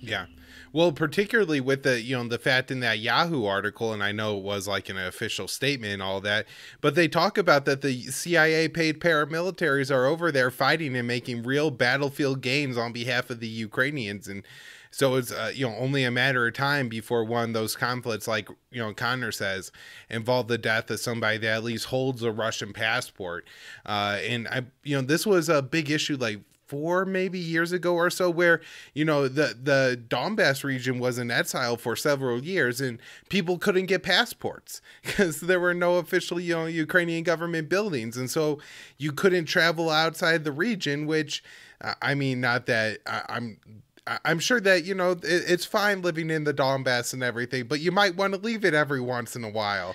Yeah. Well, particularly with the fact in that Yahoo article, and I know it was an official statement and all that, but they talk about that the CIA paid paramilitaries are over there fighting and making real battlefield gains on behalf of the Ukrainians. And so it's, only a matter of time before one of those conflicts, Connor says, involve the death of somebody that at least holds a Russian passport. And this was a big issue, 4 maybe years ago or so, where the Donbass region was in exile for several years and people couldn't get passports because there were no official Ukrainian government buildings, and so you couldn't travel outside the region, which not that I'm sure that it's fine living in the Donbass and everything, but you might want to leave it every once in a while.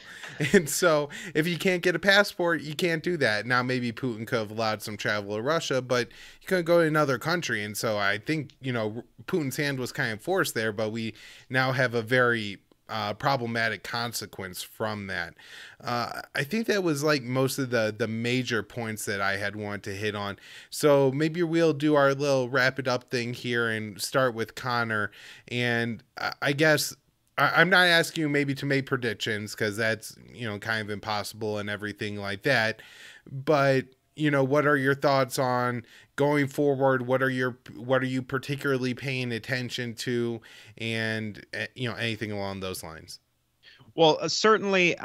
And so if you can't get a passport, you can't do that. Now maybe Putin could have allowed some travel to Russia, but you couldn't go to another country. And so I think Putin's hand was kind of forced there, but we now have a very problematic consequence from that. I think that was most of the major points that I had wanted to hit on. So maybe we'll do our little wrap it up thing here and start with Connor. And I guess I'm not asking you maybe to make predictions, because that's kind of impossible and everything like that. But what are your thoughts on going forward? What are you particularly paying attention to, and anything along those lines? Well, certainly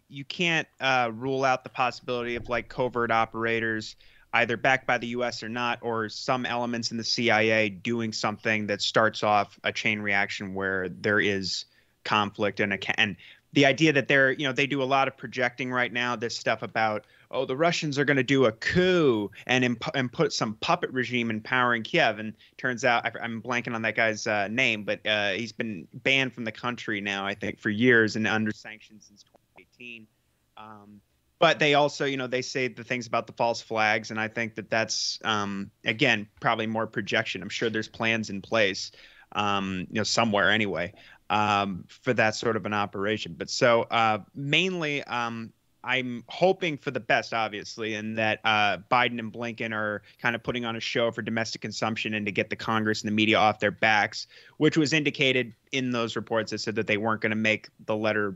you can't rule out the possibility of covert operators, either backed by the U.S. or not, or some elements in the CIA doing something that starts off a chain reaction where there is conflict and the idea that they do a lot of projecting right now. This stuff about, the Russians are going to do a coup and put some puppet regime in power in Kiev. And turns out, I'm blanking on that guy's name, but he's been banned from the country now, I think, for years and under sanctions since 2018. But they also, they say the things about the false flags. And I think that that's, again, probably more projection. I'm sure there's plans in place. somewhere anyway, for that sort of an operation. But so mainly, I'm hoping for the best, obviously, and that Biden and Blinken are kind of putting on a show for domestic consumption and to get the Congress and the media off their backs, which was indicated in those reports that said that they weren't going to make the letter,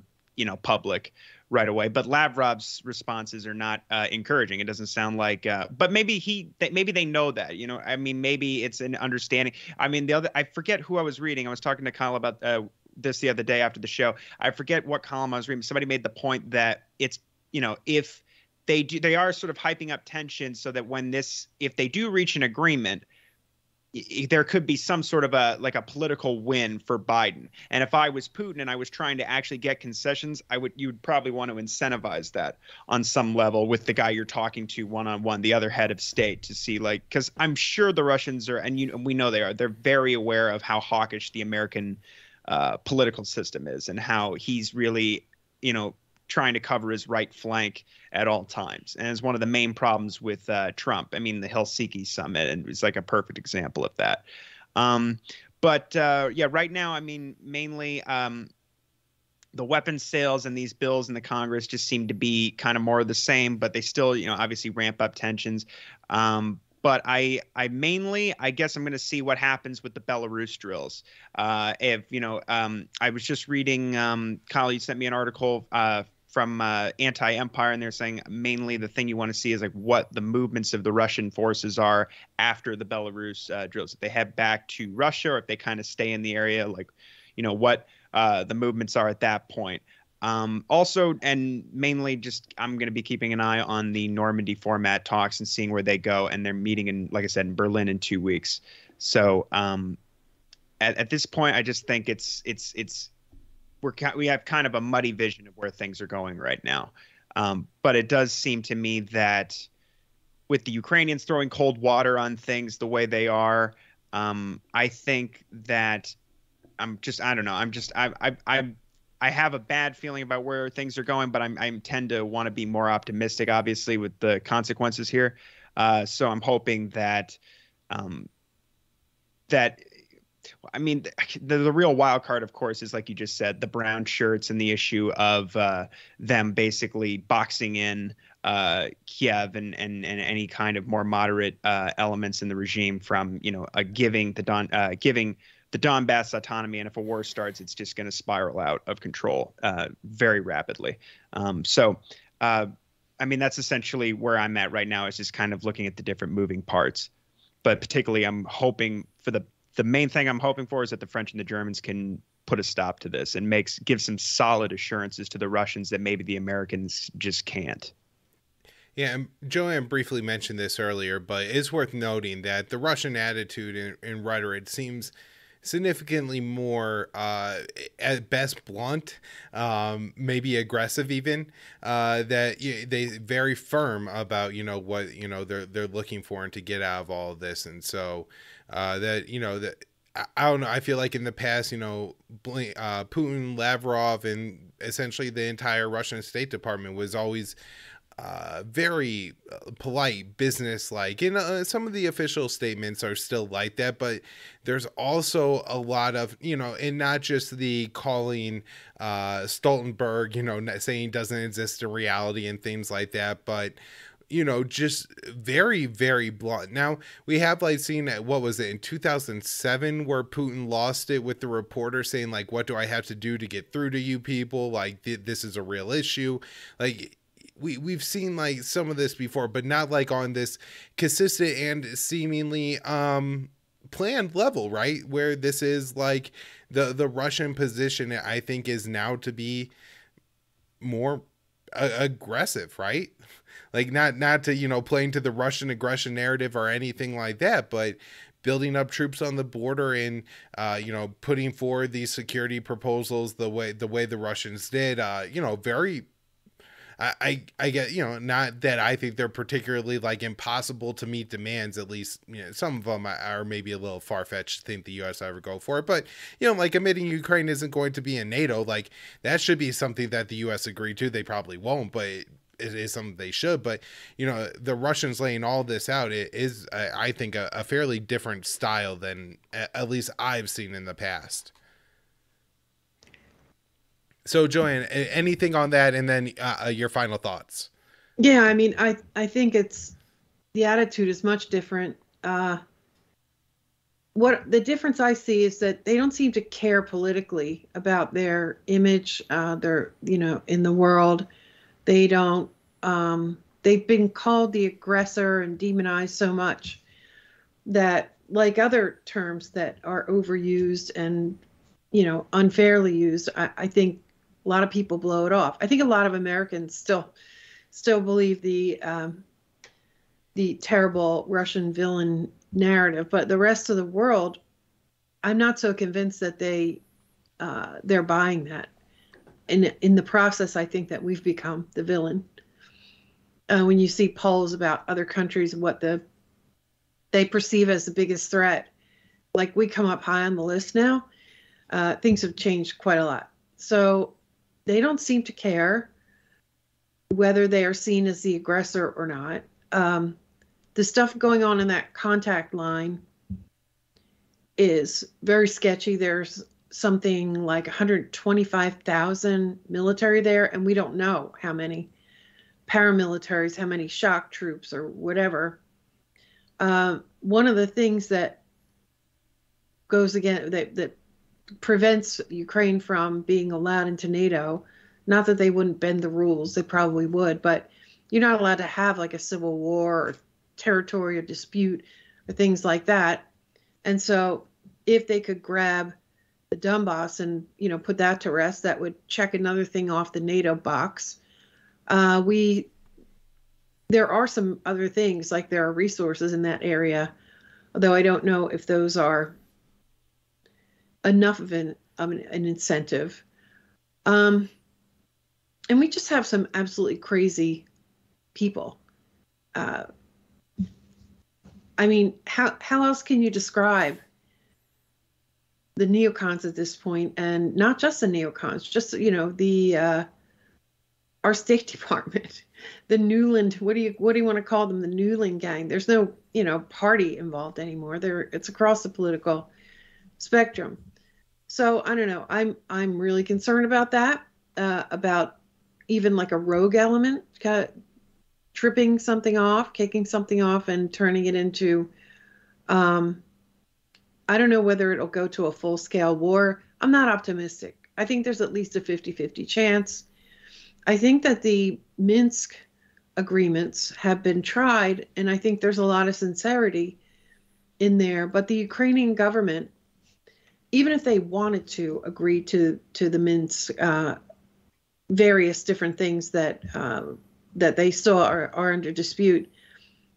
public right away. But Lavrov's responses are not encouraging. It doesn't sound like, but maybe they know that, I mean, maybe it's an understanding. I mean, I forget who I was reading. I was talking to Kyle about this the other day after the show. I forget what column I was reading. Somebody made the point that it's, if they are sort of hyping up tension so that if they do reach an agreement, there could be some sort of a political win for Biden. And if I was Putin and I was trying to actually get concessions, you would probably want to incentivize that on some level with the guy you're talking to one-on-one, the other head of state, to see, because I'm sure the Russians are, and we know they're very aware of how hawkish the American political system is and how he's really, trying to cover his right flank at all times. And it's one of the main problems with Trump. I mean, the Helsinki summit, and it's like a perfect example of that. But right now, I mean, mainly the weapons sales and these bills in the Congress just seem to be kind of more of the same, but they still, obviously ramp up tensions. But I guess I'm going to see what happens with the Belarus drills. I was just reading, Kyle, you sent me an article from Anti-Empire, and they're saying mainly the thing you want to see is what the movements of the Russian forces are after the Belarus drills. If they head back to Russia or if they kind of stay in the area, what the movements are at that point. Also, and mainly just, I'm going to be keeping an eye on the Normandy Format talks and seeing where they go. And they're meeting in, like I said, in Berlin in 2 weeks. So at this point, I just think we have kind of a muddy vision of where things are going right now. But it does seem to me that with the Ukrainians throwing cold water on things the way they are, I think that I don't know. I have a bad feeling about where things are going, but I tend to want to be more optimistic, obviously, with the consequences here. So I'm hoping that I mean, the real wild card, of course, is, like you just said, the brown shirts and the issue of them basically boxing in Kiev and any kind of more moderate elements in the regime from, giving the Donbass autonomy. And if a war starts, it's just going to spiral out of control very rapidly. I mean, that's essentially where I'm at right now, is just kind of looking at the different moving parts. But particularly, I'm hoping for the main thing I'm hoping for is that the French and the Germans can put a stop to this and give some solid assurances to the Russians that maybe the Americans just can't. Yeah, and Joanne briefly mentioned this earlier, but it's worth noting that the Russian attitude and rhetoric seems significantly more, at best, blunt, maybe aggressive even, that they very firm about, what, they're looking for and to get out of all of this. And so that I don't know, I feel like in the past, Putin, Lavrov, and essentially the entire Russian State Department was always very polite, business-like, and some of the official statements are still like that, but there's also a lot of, and not just the calling Stoltenberg, saying he doesn't exist in reality and things like that, but just very, very blunt. Now, we have seen, what was it, in 2007, where Putin lost it with the reporter saying, what do I have to do to get through to you people? This is a real issue. We've seen some of this before, but not on this consistent and seemingly planned level, right? Where this is the Russian position, I think, is now to be more aggressive, right? Not to, playing to the Russian aggression narrative or anything like that, but building up troops on the border and, putting forward these security proposals the way the Russians did, very, I get, not that I think they're particularly impossible to meet demands. At least, some of them are maybe a little far-fetched to think the U.S. will ever go for it. But, admitting Ukraine isn't going to be in NATO, that should be something that the U.S. agreed to. They probably won't, but it is something they should, but the Russians laying all this out, it is, I think, a fairly different style than at least I've seen in the past. So, Joanne, anything on that, and then your final thoughts? Yeah, I mean, I think the attitude is much different. What the difference I see is that they don't seem to care politically about their image, their in the world. They don't. They've been called the aggressor and demonized so much that, like other terms that are overused and unfairly used, I think a lot of people blow it off. I think a lot of Americans still believe the terrible Russian villain narrative, but the rest of the world, I'm not so convinced that they're buying that. In the process, I think that we've become the villain. When you see polls about other countries, what they perceive as the biggest threat, like we come up high on the list now, things have changed quite a lot. So they don't seem to care whether they are seen as the aggressor or not. The stuff going on in that contact line is very sketchy. There's something like 125,000 military there, and we don't know how many paramilitaries, how many shock troops or whatever. One of the things that goes again, that prevents Ukraine from being allowed into NATO, not that they wouldn't bend the rules, they probably would, but you're not allowed to have like a civil war or territorial dispute or things like that. And so if they could grab the Donbass and, put that to rest, that would check another thing off the NATO box. There are some other things, like there are resources in that area, although I don't know if those are enough of an incentive. And we just have some absolutely crazy people. I mean, how else can you describe the neocons at this point? And not just the neocons, just, our State Department, the Nuland, what do you want to call them? The Nuland gang. There's no, party involved anymore. It's across the political spectrum. So I don't know. I'm really concerned about that, about even like a rogue element, tripping something off, kicking something off, and turning it into, I don't know whether it'll go to a full-scale war. I'm not optimistic. I think there's at least a 50-50 chance. I think that the Minsk agreements have been tried, and I think there's a lot of sincerity in there. But the Ukrainian government, even if they wanted to agree to the Minsk various different things that they still are under dispute,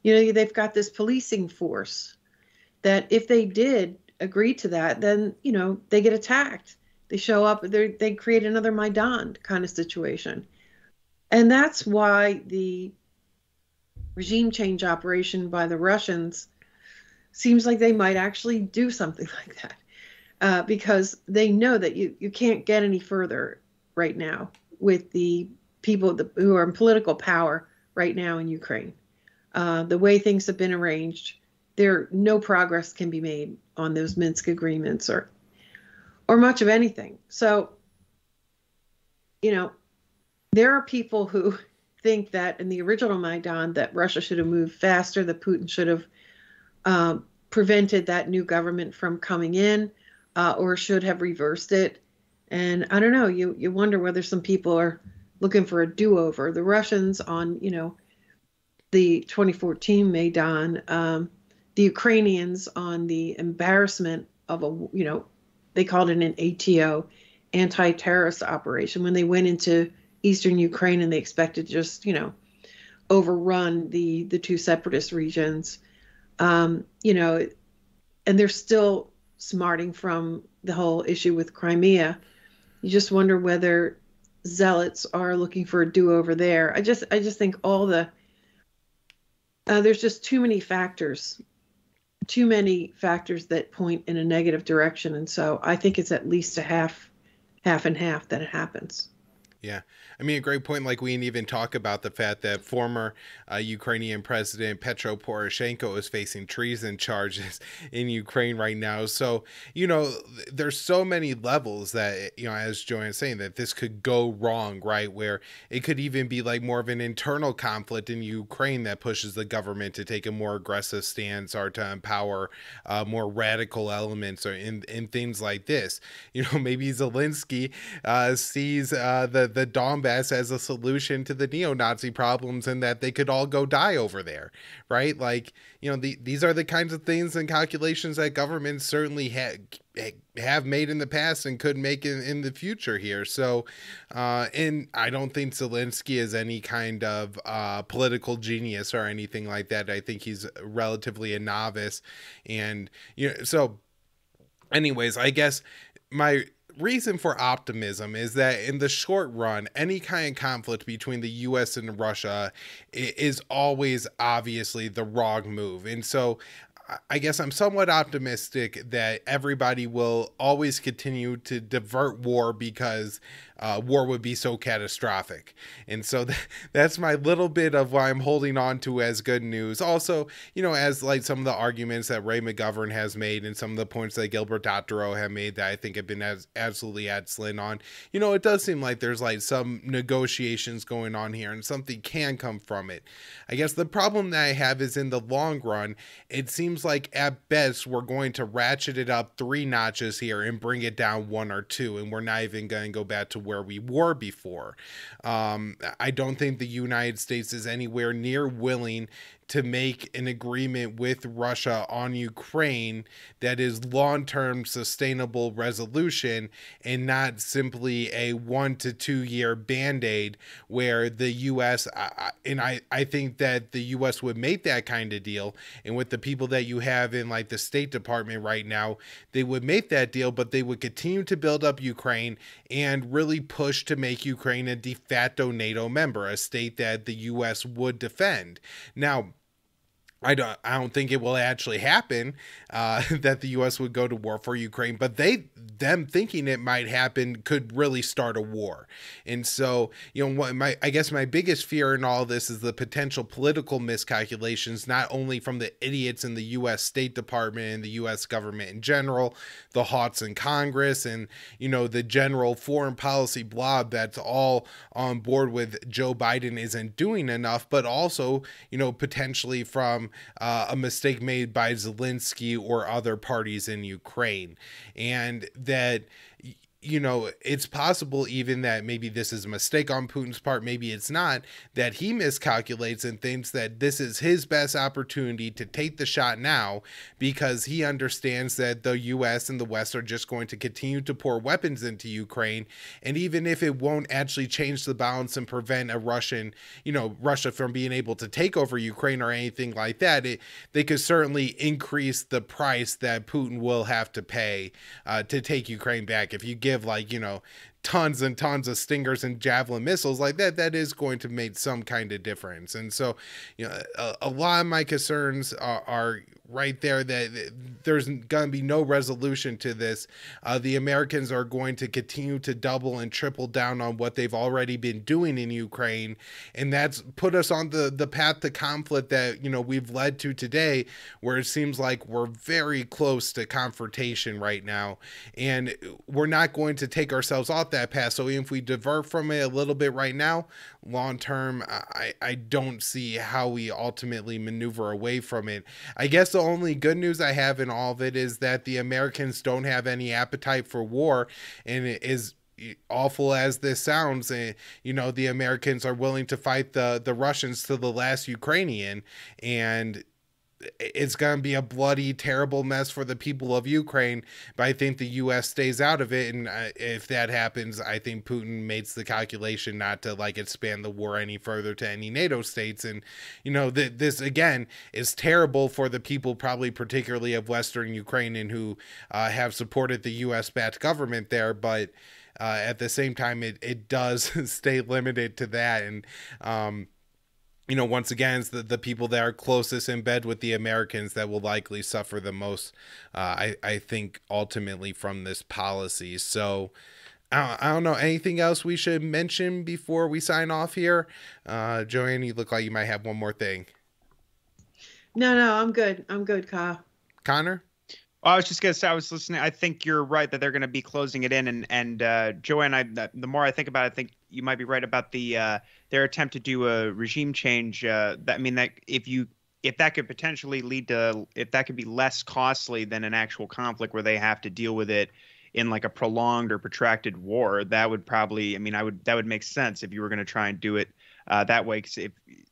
they've got this policing force that if they did agree to that, then, they get attacked. They show up, they create another Maidan kind of situation. And that's why the regime change operation by the Russians seems like they might actually do something like that, because they know that you can't get any further right now with the people who are in political power right now in Ukraine. The way things have been arranged, no progress can be made on those Minsk agreements or much of anything. So, there are people who think that in the original Maidan that Russia should have moved faster, that Putin should have prevented that new government from coming in, or should have reversed it. And I don't know, you wonder whether some people are looking for a do-over. The Russians on, the 2014 Maidan, the Ukrainians on the embarrassment of they called it an ATO, anti-terrorist operation, when they went into eastern Ukraine and they expected to just, overrun the two separatist regions, and they're still smarting from the whole issue with Crimea. You just wonder whether zealots are looking for a do-over there. I just think there's just too many factors that point in a negative direction. And so I think it's at least a half and half that it happens. Yeah. I mean, a great point. Like, we didn't even talk about the fact that former Ukrainian President Petro Poroshenko is facing treason charges in Ukraine right now. So, there's so many levels that, as Joanne's saying, that this could go wrong, right? Where it could even be like more of an internal conflict in Ukraine that pushes the government to take a more aggressive stance or to empower more radical elements or in things like this. Maybe Zelensky sees the Donbass as a solution to the neo-Nazi problems, and that they could all go die over there, right? Like, these are the kinds of things and calculations that governments certainly have made in the past and could make in the future here. So, and I don't think Zelensky is any kind of political genius or anything like that. I think he's relatively a novice, and so anyways, I guess my reason for optimism is that in the short run, any kind of conflict between the U.S. and Russia is always obviously the wrong move. And so I guess I'm somewhat optimistic that everybody will always continue to divert war because war would be so catastrophic. And so that's my little bit of what I'm holding on to as good news. Also, as like some of the arguments that Ray McGovern has made and some of the points that Gilbert Doctorow have made that I think have been absolutely excellent on, it does seem like there's like some negotiations going on here and something can come from it. I guess the problem that I have is in the long run, it seems like at best we're going to ratchet it up 3 notches here and bring it down 1 or 2, and we're not even going to go back to where we were before. I don't think the United States is anywhere near willing to make an agreement with Russia on Ukraine that is long-term sustainable resolution and not simply a 1 to 2 year band-aid where the U.S. I think that the U.S. would make that kind of deal, and with the people that you have in like the State Department right now, they would make that deal, but they would continue to build up Ukraine and really push to make Ukraine a de facto NATO member, a state that the U.S. would defend. Now, I don't think it will actually happen that the U.S. would go to war for Ukraine, but them thinking it might happen could really start a war. And so, I guess my biggest fear in all this is the potential political miscalculations, not only from the idiots in the U.S. State Department and the U.S. government in general, the hawks in Congress, and, the general foreign policy blob that's all on board with Joe Biden isn't doing enough, but also, potentially from a mistake made by Zelensky or other parties in Ukraine. And that, it's possible even that maybe this is a mistake on Putin's part, maybe it's not, that he miscalculates and thinks that this is his best opportunity to take the shot now because he understands that the U.S. and the West are just going to continue to pour weapons into Ukraine. And even if it won't actually change the balance and prevent a Russia from being able to take over Ukraine or anything like that, they could certainly increase the price that Putin will have to pay to take Ukraine back. If you give tons and tons of Stingers and Javelin missiles like that is going to make some kind of difference. And so, a lot of my concerns are right there, that there's going to be no resolution to this. The Americans are going to continue to double and triple down on what they've already been doing in Ukraine. And that's put us on the path to conflict that, we've led to today, where it seems like we're very close to confrontation right now. And we're not going to take ourselves off that path. So even if we divert from it a little bit right now, long term, I don't see how we ultimately maneuver away from it. I guess the only good news I have in all of it is that the Americans don't have any appetite for war, and it is awful as this sounds, the Americans are willing to fight the Russians to the last Ukrainian, and it's going to be a bloody, terrible mess for the people of Ukraine, but I think the U.S. stays out of it. And if that happens, I think Putin makes the calculation not to expand the war any further to any NATO states. And, this again is terrible for the people, probably particularly of Western Ukraine, and who have supported the U.S.-backed government there. But at the same time, it does stay limited to that. And, once again, it's the people that are closest in bed with the Americans that will likely suffer the most, I think, ultimately from this policy. So, I don't know. Anything else we should mention before we sign off here? Joanne, you look like you might have one more thing. No, I'm good. I'm good, Kyle. Connor? I was just gonna say, I was listening. I think you're right that they're going to be closing it in, and Joanne, the more I think about it, I think you might be right about their attempt to do a regime change. That if that could potentially lead to, if that could be less costly than an actual conflict where they have to deal with it in like a prolonged or protracted war, that would probably, that would make sense if you were going to try and do it that way.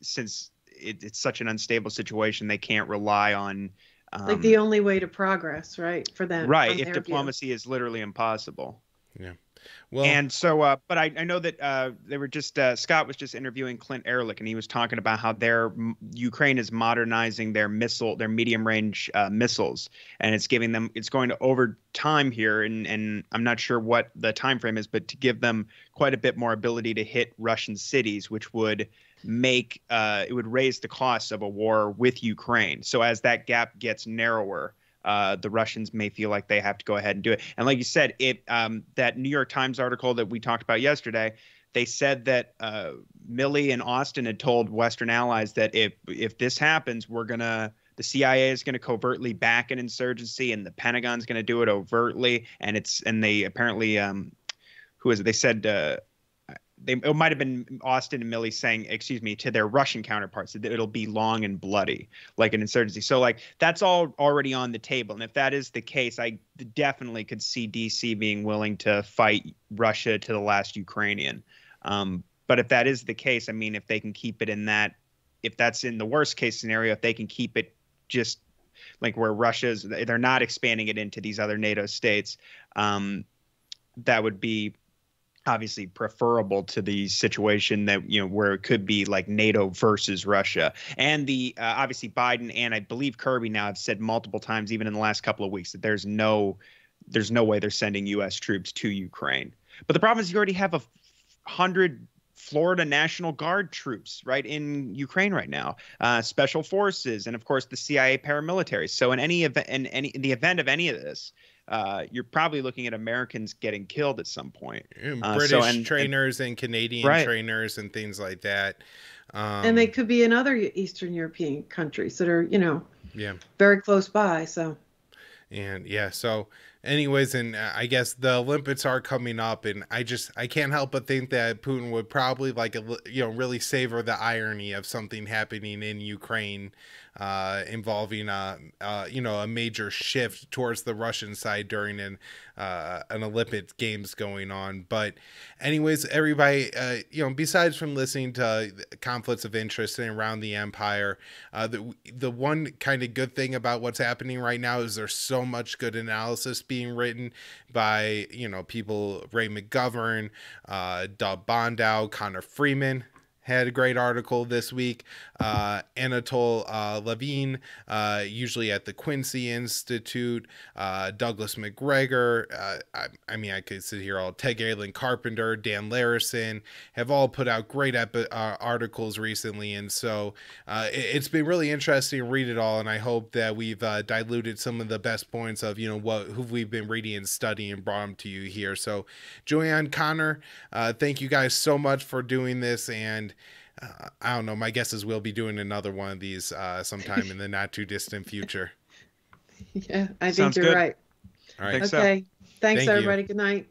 Since it's such an unstable situation, they can't rely on. Like the only way to progress, right? For them. Right. If diplomacy is literally impossible. Yeah. Well, and so, but I know that they were just, Scott was just interviewing Clint Ehrlich, and he was talking about how Ukraine is modernizing their medium range missiles, and it's going to over time here. And I'm not sure what the time frame is, but to give them quite a bit more ability to hit Russian cities, which would it would raise the costs of a war with Ukraine. So as that gap gets narrower, the Russians may feel like they have to go ahead and do it. And like you said, that New York Times article that we talked about yesterday, they said that Milley and Austin had told Western allies that if this happens, the CIA is going to covertly back an insurgency, and the Pentagon's going to do it overtly. And they apparently, who is it? They said. It might have been Austin and Milley saying, excuse me, to their Russian counterparts that it'll be long and bloody, like an insurgency. So like that's all already on the table. And if that is the case, I definitely could see DC being willing to fight Russia to the last Ukrainian. But if that is the case, if they can keep it if that's in the worst case scenario, if they can keep it just like where they're not expanding it into these other NATO states, that would be obviously preferable to the situation that, where it could be like NATO versus Russia. And obviously Biden and I believe Kirby now have said multiple times, even in the last couple of weeks, that there's no way they're sending U.S. troops to Ukraine. But the problem is you already have 100 Florida National Guard troops right in Ukraine right now, special forces, and of course the CIA paramilitaries. So in the event of any of this, you're probably looking at Americans getting killed at some point. British trainers and Canadian trainers and things like that. And they could be in other Eastern European countries that are, very close by. So. And so anyways, and I guess the Olympics are coming up, and I can't help but think that Putin would probably really savor the irony of something happening in Ukraine, involving a major shift towards the Russian side during an Olympic Games going on. But anyways, everybody, besides from listening to conflicts of interest and around the empire, the one kind of good thing about what's happening right now is there's so much good analysis being written by people. Ray McGovern, Doug Bondow, Connor Freeman had a great article this week. Anatole Levine, usually at the Quincy Institute. Douglas McGregor. I could sit here all. Ted Galen Carpenter, Dan Larison have all put out great articles recently, and so it's been really interesting to read it all. And I hope that we've diluted some of the best points of who we've been reading and studying and brought them to you here. So, Joanne, Connor, thank you guys so much for doing this, and I don't know. My guess is we'll be doing another one of these sometime in the not too distant future. Yeah, I think you're right. All right. Okay. Thanks, everybody. Good night.